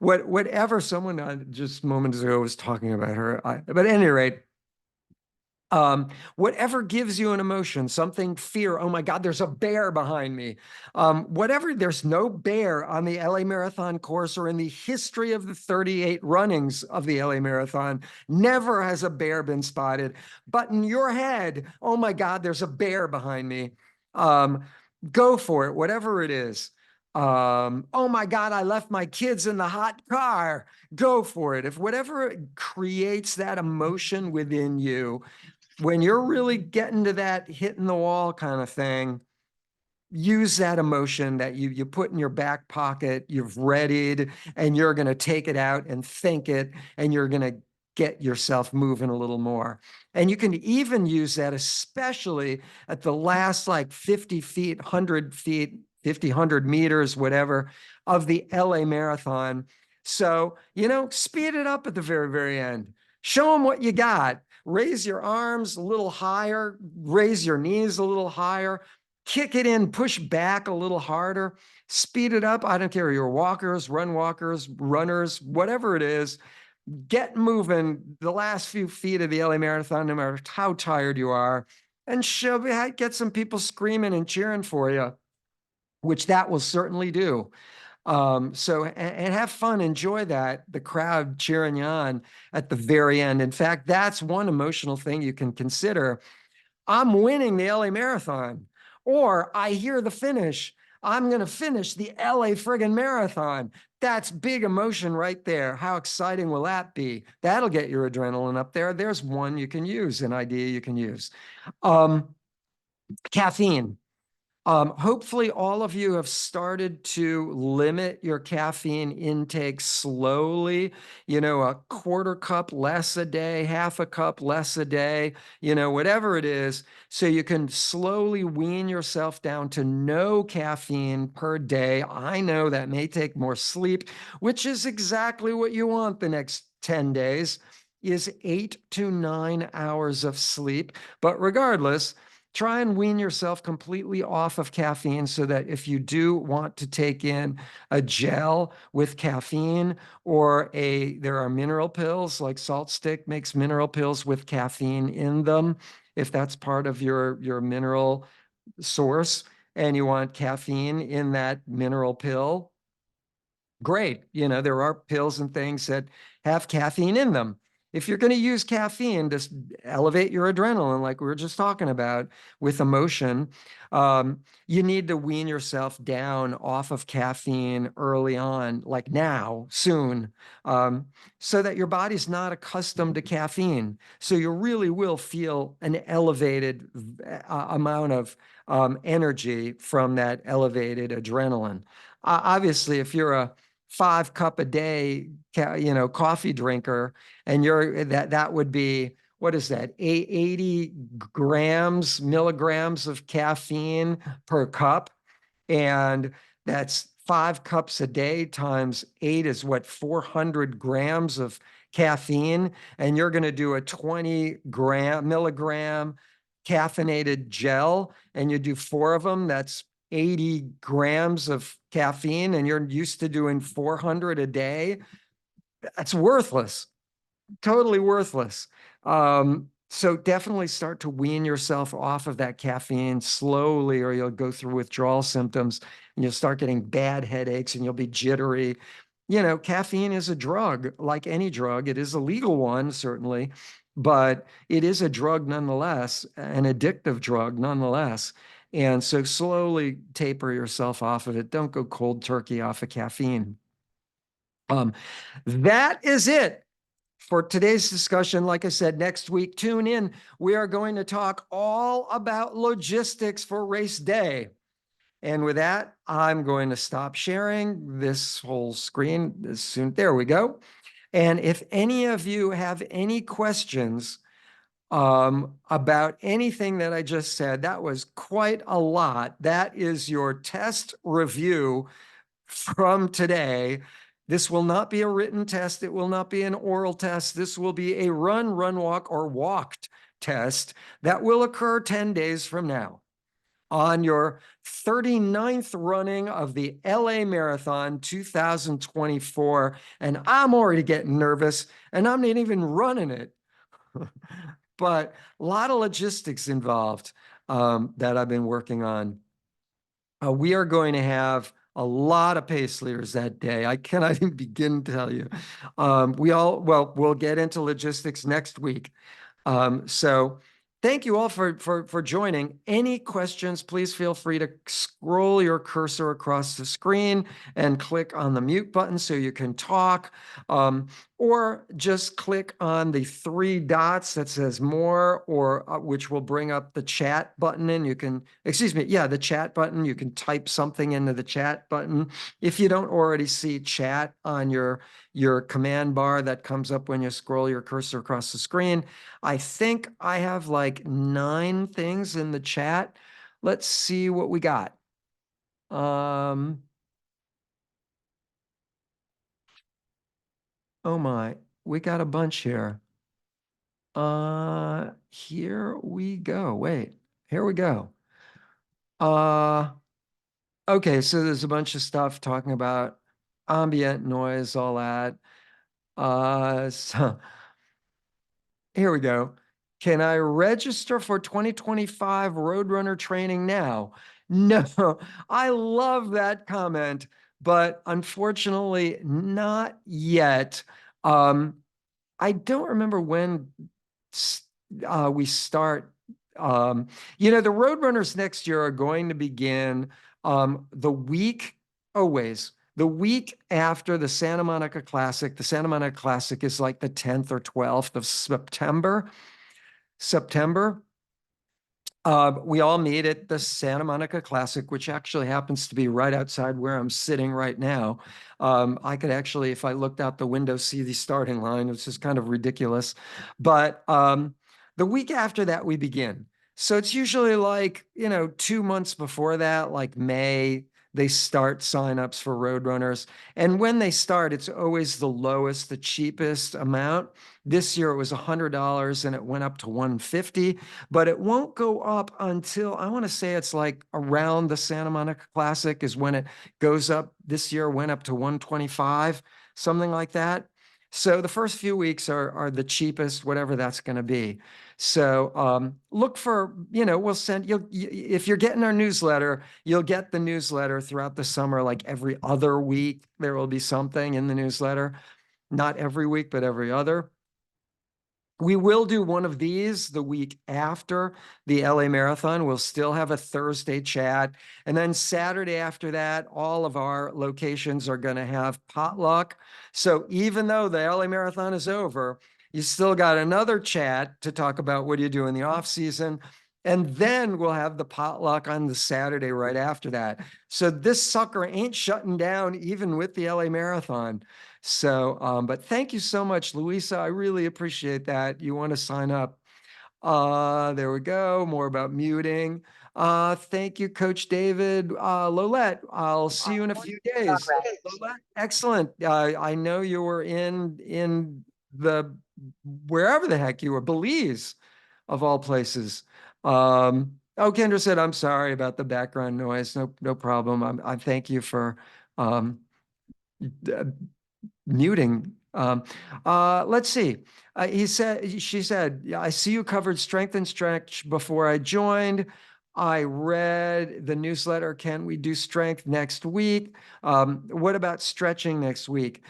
Whatever someone just moments ago was talking about her. But at any rate, whatever gives you an emotion, something, fear, oh my God, there's a bear behind me. Whatever, there's no bear on the LA Marathon course or in the history of the 38 runnings of the LA Marathon. Never has a bear been spotted. But in your head, oh my God, there's a bear behind me. Go for it, whatever it is. Oh my God, I left my kids in the hot car. Go for it. If whatever creates that emotion within you, when you're really getting to that hitting the wall kind of thing, use that emotion that you put in your back pocket, you've readied, and you're going to take it out and think it, and you're going to get yourself moving a little more. And you can even use that, especially at the last like 50 feet, 100 feet, 50, 100 meters, whatever, of the LA Marathon. So, you know, speed it up at the very, very end. Show them what you got. Raise your arms a little higher, raise your knees a little higher, kick it in, push back a little harder, speed it up. I don't care. You're walkers, runners, whatever it is, get moving the last few feet of the LA Marathon, no matter how tired you are, and get some people screaming and cheering for you, which that will certainly do. And have fun, enjoy that, the crowd cheering you on at the very end. In fact, that's one emotional thing you can consider. I'm winning the LA Marathon, or I hear the finish. I'm going to finish the LA friggin' marathon. That's big emotion right there. How exciting will that be? That'll get your adrenaline up there. There's one you can use, an idea you can use. Caffeine. Hopefully all of you have started to limit your caffeine intake slowly, you know, a quarter cup less a day, half a cup less a day, you know, whatever it is, so you can slowly wean yourself down to no caffeine per day. I know that may take more sleep, which is exactly what you want the next 10 days, is 8 to 9 hours of sleep. But regardless, try and wean yourself completely off of caffeine so that if you do want to take in a gel with caffeine, or there are mineral pills, like Salt Stick makes mineral pills with caffeine in them. If that's part of your mineral source and you want caffeine in that mineral pill, great. You know, there are pills and things that have caffeine in them. If you're going to use caffeine to elevate your adrenaline, like we were just talking about with emotion, you need to wean yourself down off of caffeine early on, like now, soon, so that your body's not accustomed to caffeine. So you really will feel an elevated amount of energy from that elevated adrenaline. Obviously, if you're a 5 cup a day, coffee drinker, and that would be, what is that? 80 milligrams of caffeine per cup. And that's 5 cups a day times 8 is what, 400 grams of caffeine. And you're going to do a 20 milligram caffeinated gel, and you do 4 of them. That's 80 grams of caffeine, and you're used to doing 400 a day. That's worthless, totally worthless. So definitely start to wean yourself off of that caffeine slowly, or you'll go through withdrawal symptoms and you'll start getting bad headaches and you'll be jittery. Caffeine is a drug, like any drug. It is a legal one, certainly, but it is a drug nonetheless, an addictive drug nonetheless. And so slowly taper yourself off of it. Don't go cold turkey off of caffeine. That is it for today's discussion. Like I said, next week, tune in. We are going to talk all about logistics for race day. And with that, I'm going to stop sharing this whole screen as soon. There we go. And if any of you have any questions about anything that I just said, that was quite a lot. That is your test review from today. This will not be a written test. It will not be an oral test. This will be a run, walk, or walked test that will occur 10 days from now on your 39th running of the LA Marathon 2024. And I'm already getting nervous, and I'm not even running it. But a lot of logistics involved that I've been working on. We are going to have a lot of pace leaders that day. I cannot even begin to tell you. We'll get into logistics next week. So thank you all for joining. Any questions, please feel free to scroll your cursor across the screen and click on the mute button so you can talk. Or just click on the 3 dots that says more, or which will bring up the chat button, and you can, the chat button. You can type something into the chat button. If you don't already see chat on your command bar that comes up when you scroll your cursor across the screen, I think I have like 9 things in the chat. Let's see what we got. Oh my, we got a bunch here. Here we go. Wait, here we go. Okay, so there's a bunch of stuff talking about ambient noise, all that. So here we go. Can I register for 2025 Roadrunner training now? No, I love that comment, but unfortunately not yet. I don't remember when we start. The Roadrunners next year are going to begin the week after the Santa Monica Classic. The Santa Monica Classic is like the 10th or 12th of September. We all meet at the Santa Monica Classic, which actually happens to be right outside where I'm sitting right now. I could actually, if I looked out the window, see the starting line, which is kind of ridiculous. But the week after that, we begin. So it's usually like, 2 months before that, like May, they start signups for Roadrunners. And when they start, it's always the lowest, the cheapest amount. This year it was $100 and it went up to $150, but it won't go up until, I want to say it's like around the Santa Monica Classic is when it goes up. This year went up to $125, something like that. So the first few weeks are the cheapest, whatever that's going to be. So look for, we'll send you, if you're getting our newsletter, you'll get the newsletter throughout the summer, like every other week, there will be something in the newsletter. Not every week, but every other. We will do one of these the week after the LA Marathon. We'll still have a Thursday chat. And then Saturday after that, all of our locations are going to have potluck. So even though the LA Marathon is over, you still got another chat to talk about what do you do in the off season. And then we'll have the potluck on the Saturday right after that. So this sucker ain't shutting down even with the LA Marathon. So, but thank you so much, Louisa. I really appreciate that. You want to sign up. There we go. More about muting. Thank you, Coach David. Lolette, I'll see you in a few days. Lolette, excellent. I know you were in the wherever the heck you were, Belize, of all places. Oh, Kendra said, I'm sorry about the background noise. No problem. I thank you for muting. Let's see. She said, "Yeah, I see you covered strength and stretch before I joined. I read the newsletter. Can we do strength next week? What about stretching next week?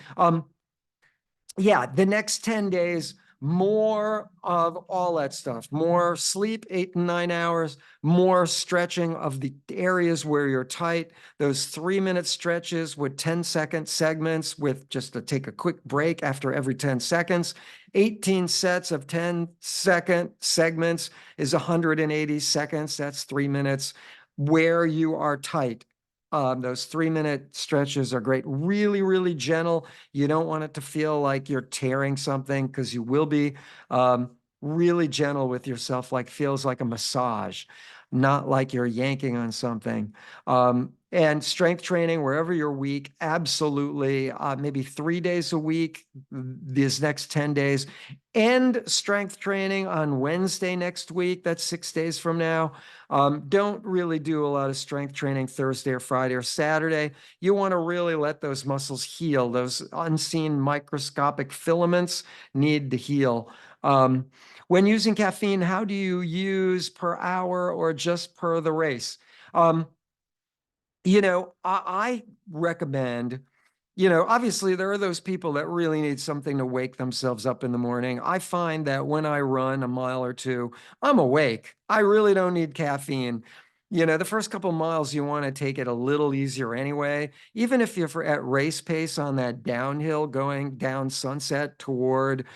Yeah, the next 10 days, more of all that stuff, more sleep, 8 and 9 hours, more stretching of the areas where you're tight, those 3-minute stretches with 10-second segments with just to take a quick break after every 10 seconds. 18 sets of 10-second segments is 180 seconds. That's 3 minutes where you are tight. Those 3-minute stretches are great. Really, really gentle. You don't want it to feel like you're tearing something because you will be. Really gentle with yourself, like feels like a massage, not like you're yanking on something. And strength training, wherever you're weak, absolutely. Maybe 3 days a week, these next 10 days. And strength training on Wednesday next week. That's 6 days from now. Don't really do a lot of strength training Thursday or Friday or Saturday. You want to really let those muscles heal. Those unseen microscopic filaments need to heal. When using caffeine, how do you use per hour or just per the race? I recommend, obviously there are those people that really need something to wake themselves up in the morning. I find that when I run a mile or two, I'm awake. I really don't need caffeine. The first couple miles, you want to take it a little easier anyway. Even if you're at race pace on that downhill going down Sunset toward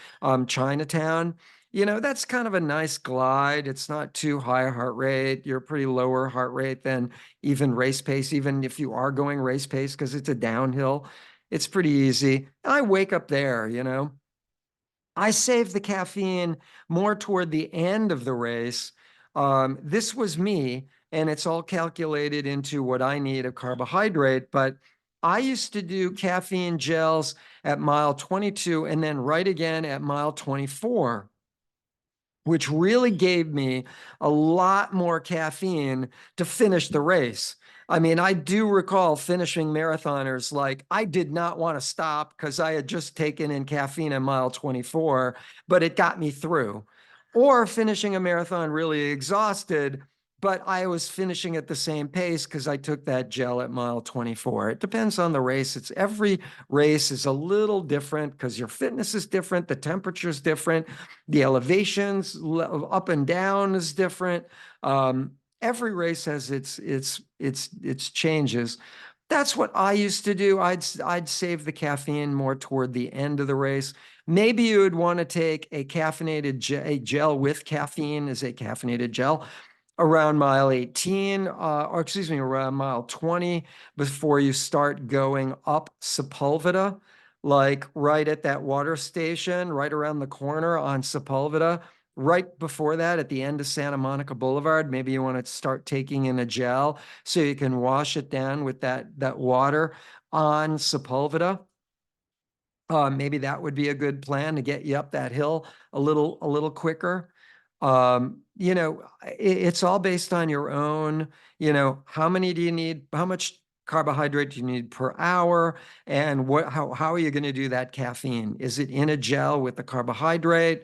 Chinatown, that's kind of a nice glide. It's not too high a heart rate. You're pretty lower heart rate than even race pace, even if you are going race pace, because it's a downhill. It's pretty easy. I wake up there. I save the caffeine more toward the end of the race. This was me, and it's all calculated into what I need of carbohydrate. But I used to do caffeine gels at mile 22 and then right again at mile 24, which really gave me a lot more caffeine to finish the race. I mean, I do recall finishing marathoners like I did not want to stop because I had just taken in caffeine at mile 24, but it got me through. Or finishing a marathon really exhausted, but I was finishing at the same pace because I took that gel at mile 24. It depends on the race. Every race is a little different because your fitness is different, the temperature is different, the elevations up and down is different. Every race has its changes. That's what I used to do. I'd save the caffeine more toward the end of the race. Maybe you would want to take a gel with caffeine as a caffeinated gel around mile 18, or excuse me, around mile 20 before you start going up Sepulveda, like right at that water station, right around the corner on Sepulveda. Right before that, at the end of Santa Monica Boulevard, maybe you want to start taking in a gel so you can wash it down with that water on Sepulveda. Maybe that would be a good plan to get you up that hill a little quicker. It's all based on your own, how many do you need? How much carbohydrate do you need per hour? And how are you going to do that caffeine? Is it in a gel with the carbohydrate?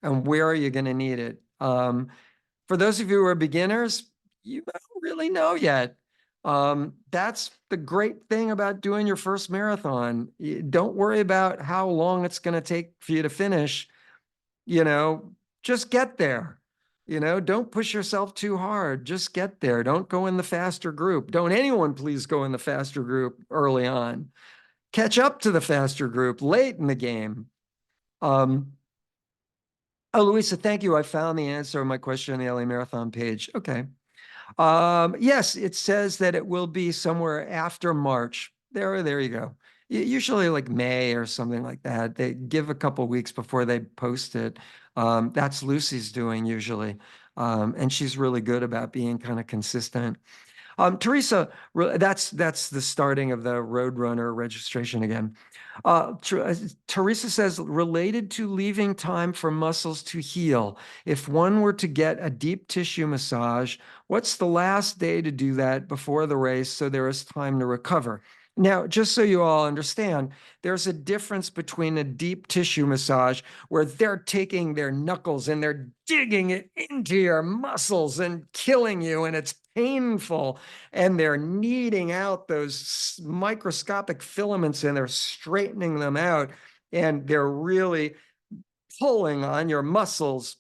And where are you going to need it? For those of you who are beginners, you don't really know yet. That's the great thing about doing your first marathon. Don't worry about how long it's going to take for you to finish. Just get there. Don't push yourself too hard. Just get there. Don't go in the faster group. Don't anyone please go in the faster group early on. Catch up to the faster group late in the game. Oh, Louisa, thank you. I found the answer of my question on the LA Marathon page. Okay. Yes, it says that it will be somewhere after March. There you go. Usually like May or something like that. They give a couple weeks before they post it. That's Lucy's doing usually. And she's really good about being kind of consistent. Teresa, that's the starting of the Roadrunner registration again. Teresa says, related to leaving time for muscles to heal. If one were to get a deep tissue massage, what's the last day to do that before the race so there is time to recover? Now, just so you all understand, there's a difference between a deep tissue massage where they're taking their knuckles and they're digging it into your muscles and killing you, and it's painful, and they're kneading out those microscopic filaments and they're straightening them out, and they're really pulling on your muscles,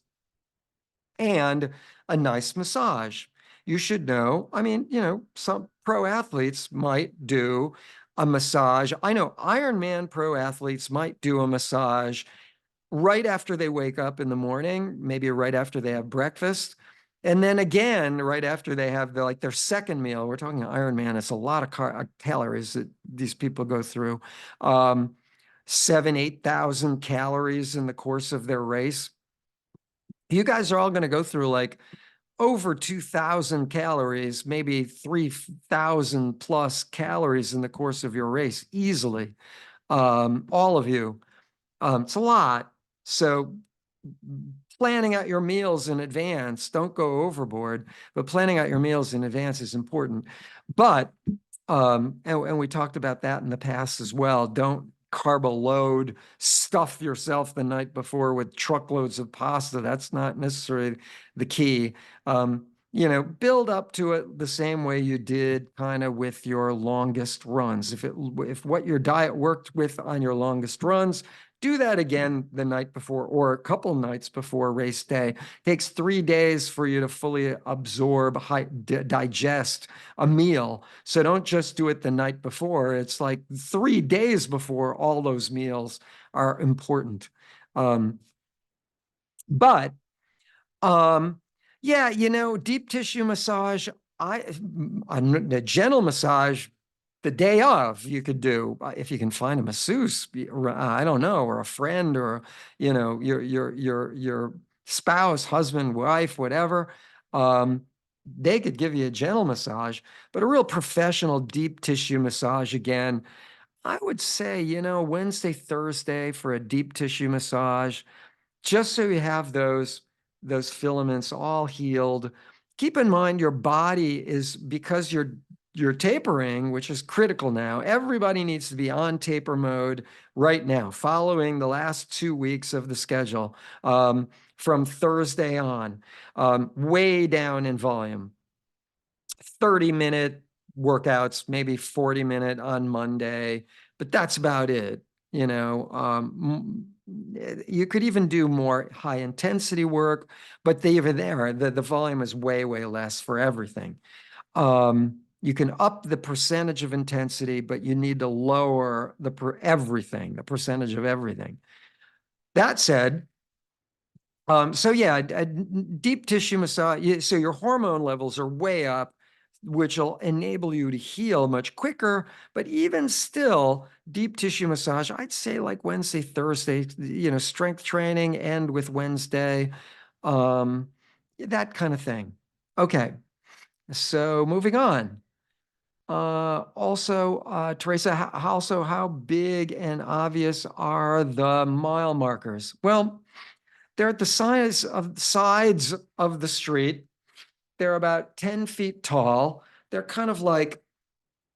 and a nice massage. You should know, I mean, some pro athletes might do a massage. I know Ironman pro athletes might do a massage right after they wake up in the morning, maybe right after they have breakfast. And then again, right after they have their second meal. We're talking Ironman. It's a lot of calories that these people go through. 8,000 calories in the course of their race. You guys are all going to go through like over 2,000 calories, maybe 3,000 plus calories in the course of your race, easily. All of you. It's a lot. So planning out your meals in advance, don't go overboard, but planning out your meals in advance is important. But, and we talked about that in the past as well. Don't carb load, stuff yourself the night before with truckloads of pasta. That's not necessarily the key. Build up to it the same way you did kind of with your longest runs. If what your diet worked with on your longest runs, do that again the night before or a couple nights before race day. It takes 3 days for you to fully absorb, digest a meal. So don't just do it the night before. It's like 3 days before all those meals are important. But yeah, deep tissue massage, the gentle massage the day of you could do, if you can find a masseuse, I don't know, or a friend, or your spouse, husband, wife, whatever. They could give you a gentle massage, but a real professional deep tissue massage, again, I would say, Wednesday, Thursday for a deep tissue massage, just so you have those filaments all healed. Keep in mind your body is, because you're tapering, which is critical now. Everybody needs to be on taper mode right now, following the last 2 weeks of the schedule, from Thursday on, way down in volume. 30-minute workouts, maybe 40-minute on Monday, but that's about it. You could even do more high intensity work, but the volume is way, way less for everything. You can up the percentage of intensity, but you need to lower the percentage of everything. That said, so yeah, a deep tissue massage, so your hormone levels are way up, which will enable you to heal much quicker. But even still, deep tissue massage, I'd say like Wednesday, Thursday, strength training, and with Wednesday, that kind of thing. Okay, so moving on. Teresa, how big and obvious are the mile markers? Well, they're at the sides of the street. They're about 10 feet tall. They're kind of like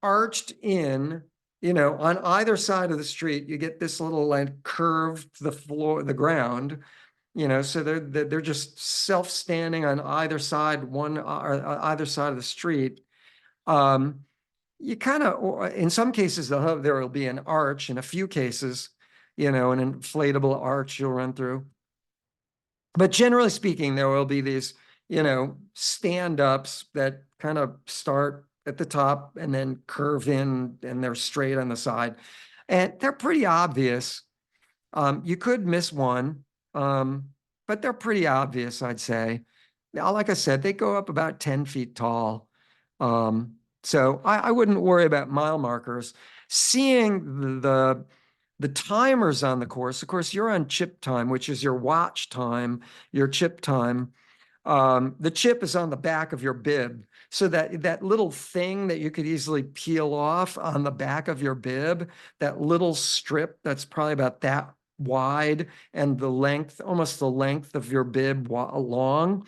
arched in, on either side of the street. You get this little like curved the ground, so they're just self-standing on either side, either side of the street. You kind of, in some cases, there will be an arch. In a few cases, an inflatable arch you'll run through. But generally speaking, there will be these, stand-ups that kind of start at the top and then curve in, and they're straight on the side. And they're pretty obvious. You could miss one. but they're pretty obvious, I'd say. Now, like I said, they go up about 10 feet tall. So I wouldn't worry about mile markers. Seeing the timers on the course, of course, you're on chip time, which is your watch time, your chip time. The chip is on the back of your bib. So that little thing that you could easily peel off on the back of your bib, that little strip that's probably about that wide and the length, almost the length of your bib long.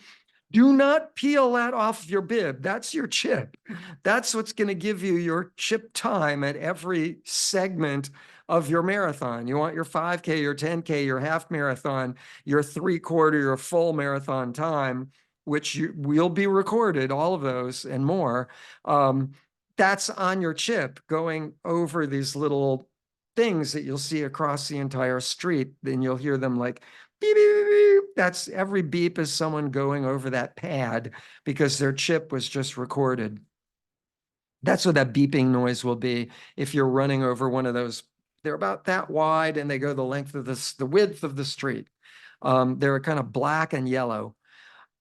Do not peel that off of your bib. That's your chip. That's what's going to give you your chip time at every segment of your marathon. You want your 5K, your 10K, your half marathon, your 3/4, your full marathon time, which will be recorded, all of those and more. That's on your chip going over these little things that you'll see across the entire street. Then you'll hear them like, beep, beep, beep, beep. That's every beep is someone going over that pad because their chip was just recorded. That's what that beeping noise will be if you're running over one of those. They're about that wide and they go the length of the width of the street. They're kind of black and yellow.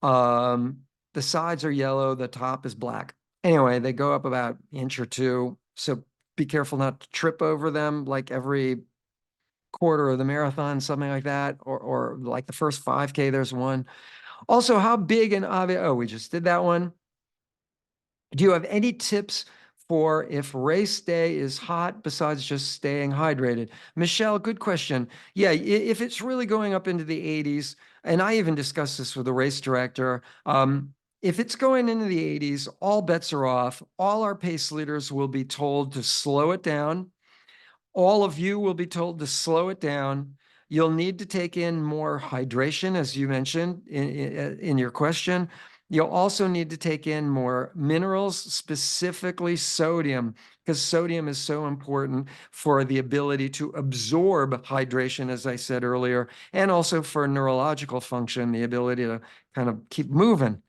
The sides are yellow, the top is black. Anyway, they go up about an inch or two. So be careful not to trip over them like every quarter of the marathon, something like that, or like the first 5K, there's one. Also, how big and obvious? Oh, we just did that one. Do you have any tips for if race day is hot besides just staying hydrated? Michelle, good question. Yeah, if it's really going up into the 80s, and I even discussed this with the race director, if it's going into the 80s, all bets are off. All our pace leaders will be told to slow it down. All of you will be told to slow it down. You'll need to take in more hydration, as you mentioned in your question. You'll also need to take in more minerals, specifically sodium, because sodium is so important for the ability to absorb hydration, as I said earlier, and also for neurological function, the ability to kind of keep moving.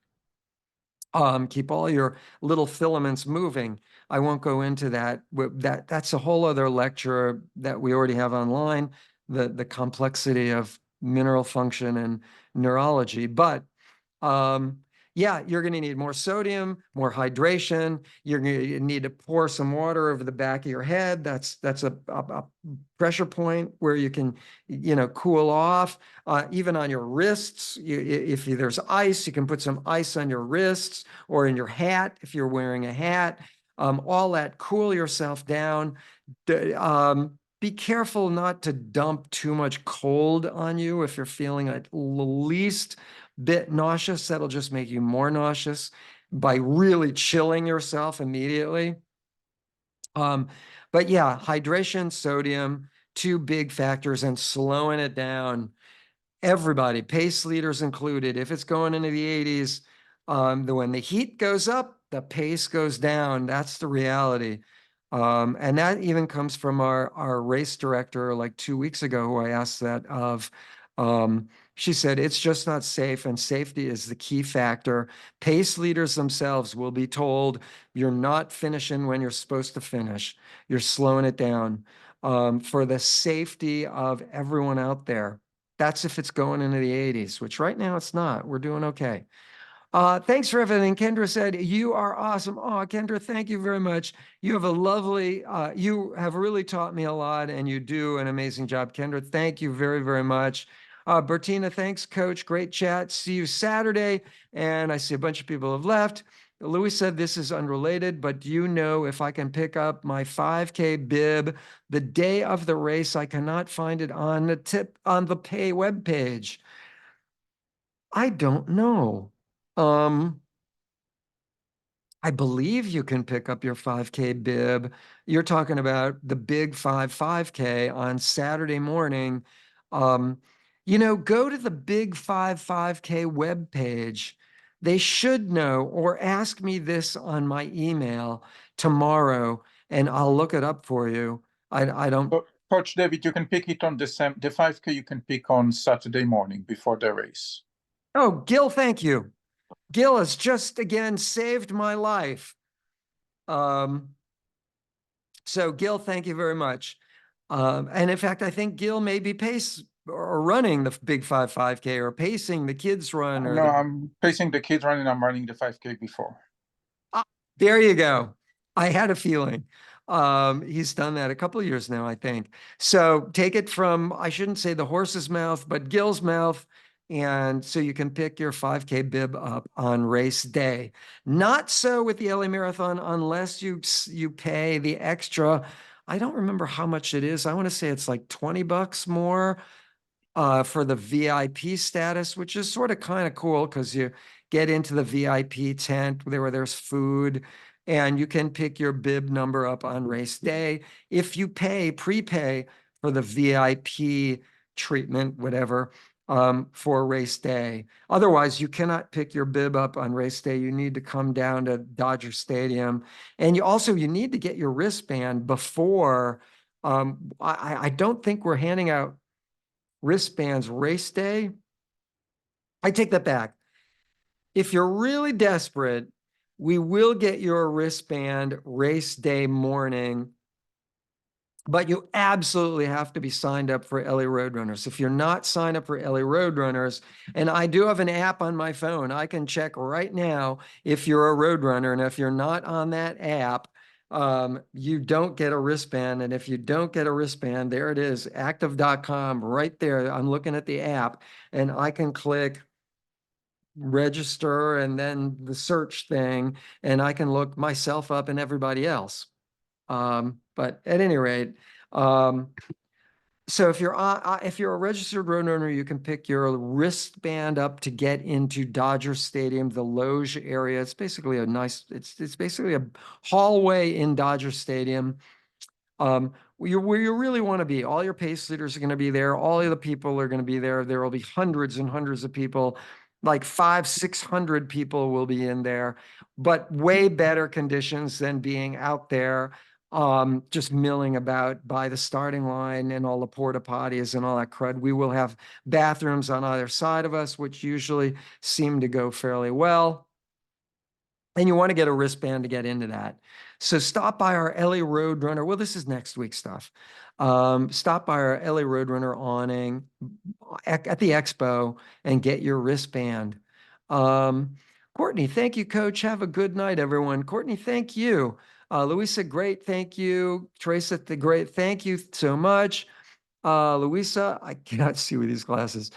Keep all your little filaments moving. I won't go into that. That's a whole other lecture that we already have online, the complexity of mineral function and neurology. But yeah, you're going to need more sodium, more hydration. You're going to need to pour some water over the back of your head. That's a pressure point where you can, cool off. Even on your wrists, if there's ice, you can put some ice on your wrists or in your hat if you're wearing a hat. All that, cool yourself down. Be careful not to dump too much cold on you if you're feeling at least bit nauseous. That'll just make you more nauseous by really chilling yourself immediately. But yeah, hydration, sodium, two big factors, and slowing it down. Everybody, pace leaders included. If it's going into the 80s, when the heat goes up, the pace goes down. That's the reality. And that even comes from our race director like 2 weeks ago, who I asked that of. She said, it's just not safe, and safety is the key factor. Pace leaders themselves will be told, you're not finishing when you're supposed to finish. You're slowing it down for the safety of everyone out there. That's if it's going into the 80s, which right now it's not. We're doing okay. Thanks for everything. Kendra said, you are awesome. Oh, Kendra, thank you very much. You have a lovely, you have really taught me a lot, and you do an amazing job. Kendra, thank you very, very much. Bertina, thanks, coach. Great chat. See you Saturday. And I see a bunch of people have left. Louis said this is unrelated, but do you know if I can pick up my 5K bib the day of the race? I cannot find it on the pay webpage. I don't know. I believe you can pick up your 5K bib. You're talking about the big 5K on Saturday morning. Go to the big 5K webpage. They should know, or ask me this on my email tomorrow, and I'll look it up for you. I don't. Coach David, you can pick it on the 5K. You can pick on Saturday morning before the race. Oh, Gil, thank you. Gil has just again saved my life. So Gil, thank you very much. And in fact, I think Gil may be pace or running the big 5K or pacing the kids run or No, the I'm pacing the kids running. I'm running the 5K before. There you go. I had a feeling. He's done that a couple of years now, I think. So take it from, I shouldn't say the horse's mouth, but Gil's mouth. And so you can pick your 5K bib up on race day. Not so with the LA Marathon unless you pay the extra. I don't remember how much it is. I want to say it's like $20 more for the VIP status, which is sort of kind of cool because you get into the VIP tent where there's food and you can pick your bib number up on race day. If you prepay for the VIP treatment, whatever, for race day. Otherwise, you cannot pick your bib up on race day. You need to come down to Dodger Stadium. And you need to get your wristband before. I don't think we're handing out wristbands race day. I take that back. If you're really desperate, we will get your wristband race day morning, but you absolutely have to be signed up for LA Roadrunners. If you're not signed up for LA Roadrunners, and I do have an app on my phone, I can check right now if you're a Roadrunner, and if you're not on that app, you don't get a wristband. And if you don't get a wristband, there it is, active.com right there. I'm looking at the app and I can click register and then the search thing, and I can look myself up and everybody else. But at any rate, so if you're a registered roadrunner, you can pick your wristband up to get into Dodger Stadium, the loge area. It's basically it's basically a hallway in Dodger Stadium. Where you really want to be. All your pace leaders are going to be there. All of the people are going to be there. There will be hundreds and hundreds of people, like 500-600 people will be in there, but way better conditions than being out there, just milling about by the starting line and all the porta potties and all that crud. We will have bathrooms on either side of us, which usually seem to go fairly well. And you want to get a wristband to get into that. So stop by our LA Roadrunner. Well, this is next week's stuff. Stop by our LA Roadrunner awning at the expo and get your wristband. Courtney, thank you, Coach. Have a good night, everyone. Courtney, thank you. Louisa, great. Thank you. Teresa, great. Thank you so much. Louisa, I cannot see with these glasses.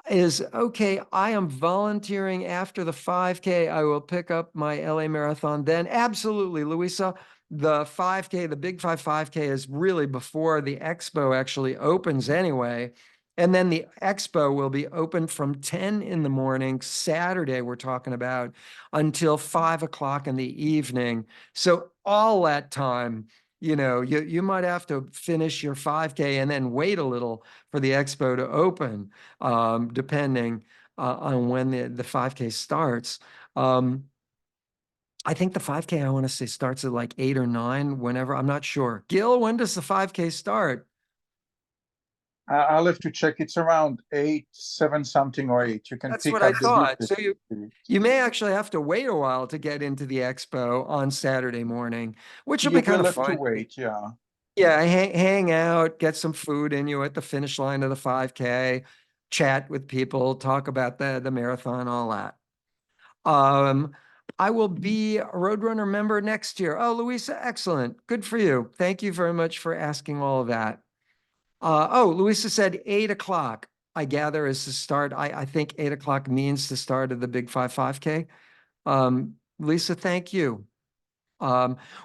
Is okay. I am volunteering after the 5K. I will pick up my LA Marathon then. Absolutely, Louisa. The 5K, the Big 5K is really before the expo actually opens anyway. And then the expo will be open from 10 in the morning, Saturday, we're talking about, until 5 o'clock in the evening. So all that time, you might have to finish your 5K and then wait a little for the expo to open, depending on when the 5K starts. I think the 5K, I want to say, starts at like 8 or 9, whenever. I'm not sure. Gil, when does the 5K start? I'll have to check. It's around 8, 7 something or 8. You can That's pick what I up the thought. book. So you may actually have to wait a while to get into the expo on Saturday morning, which will You be kind will of have to fun. wait, yeah. Yeah, hang out, get some food in you at the finish line of the 5K, chat with people, talk about the marathon, all that. I will be a Roadrunner member next year. Oh, Louisa, excellent. Good for you. Thank you very much for asking all of that. Louisa said 8 o'clock, I gather, is the start. I think 8 o'clock means the start of the Big 5K. Lisa, thank you.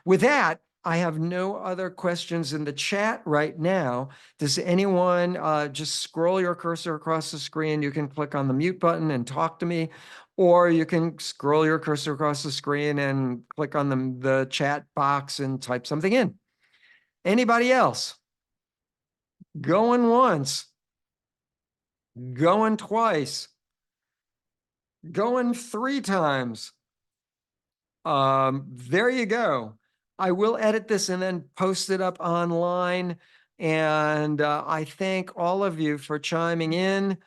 With that, I have no other questions in the chat right now. Does anyone just scroll your cursor across the screen? You can click on the mute button and talk to me, or you can scroll your cursor across the screen and click on the chat box and type something in. Anybody else? Going once, going twice, going 3 times. There you go. I will edit this and then post it up online. And I thank all of you for chiming in.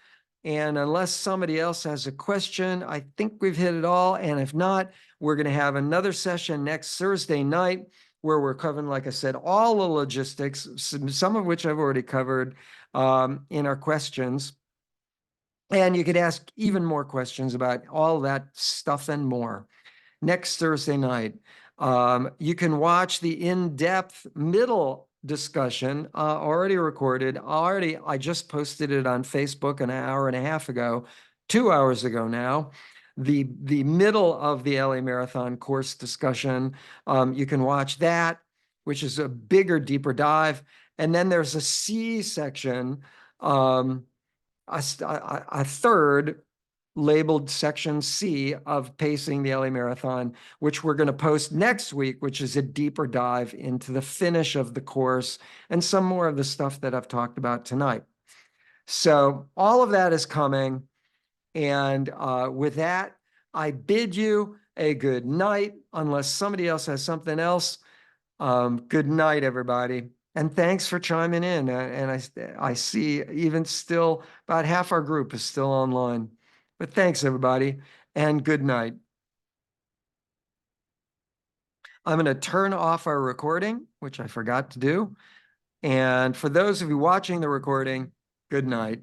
And unless somebody else has a question, I think we've hit it all. And if not, we're going to have another session next Thursday night. where we're covering, like I said, all the logistics, some of which I've already covered in our questions. And you could ask even more questions about all that stuff and more. Next Thursday night, you can watch the in-depth middle discussion already recorded. I just posted it on Facebook an hour and a half ago, 2 hours ago now. The middle of the LA Marathon course discussion, you can watch that, which is a bigger, deeper dive. And then there's a C section, a third labeled section C of pacing the LA Marathon, which we're going to post next week, which is a deeper dive into the finish of the course and some more of the stuff that I've talked about tonight. So all of that is coming. And with that, I bid you a good night, unless somebody else has something else. Good night, everybody. And thanks for chiming in. And I see even still about half our group is still online. But thanks, everybody, and good night. I'm going to turn off our recording, which I forgot to do. And for those of you watching the recording, good night.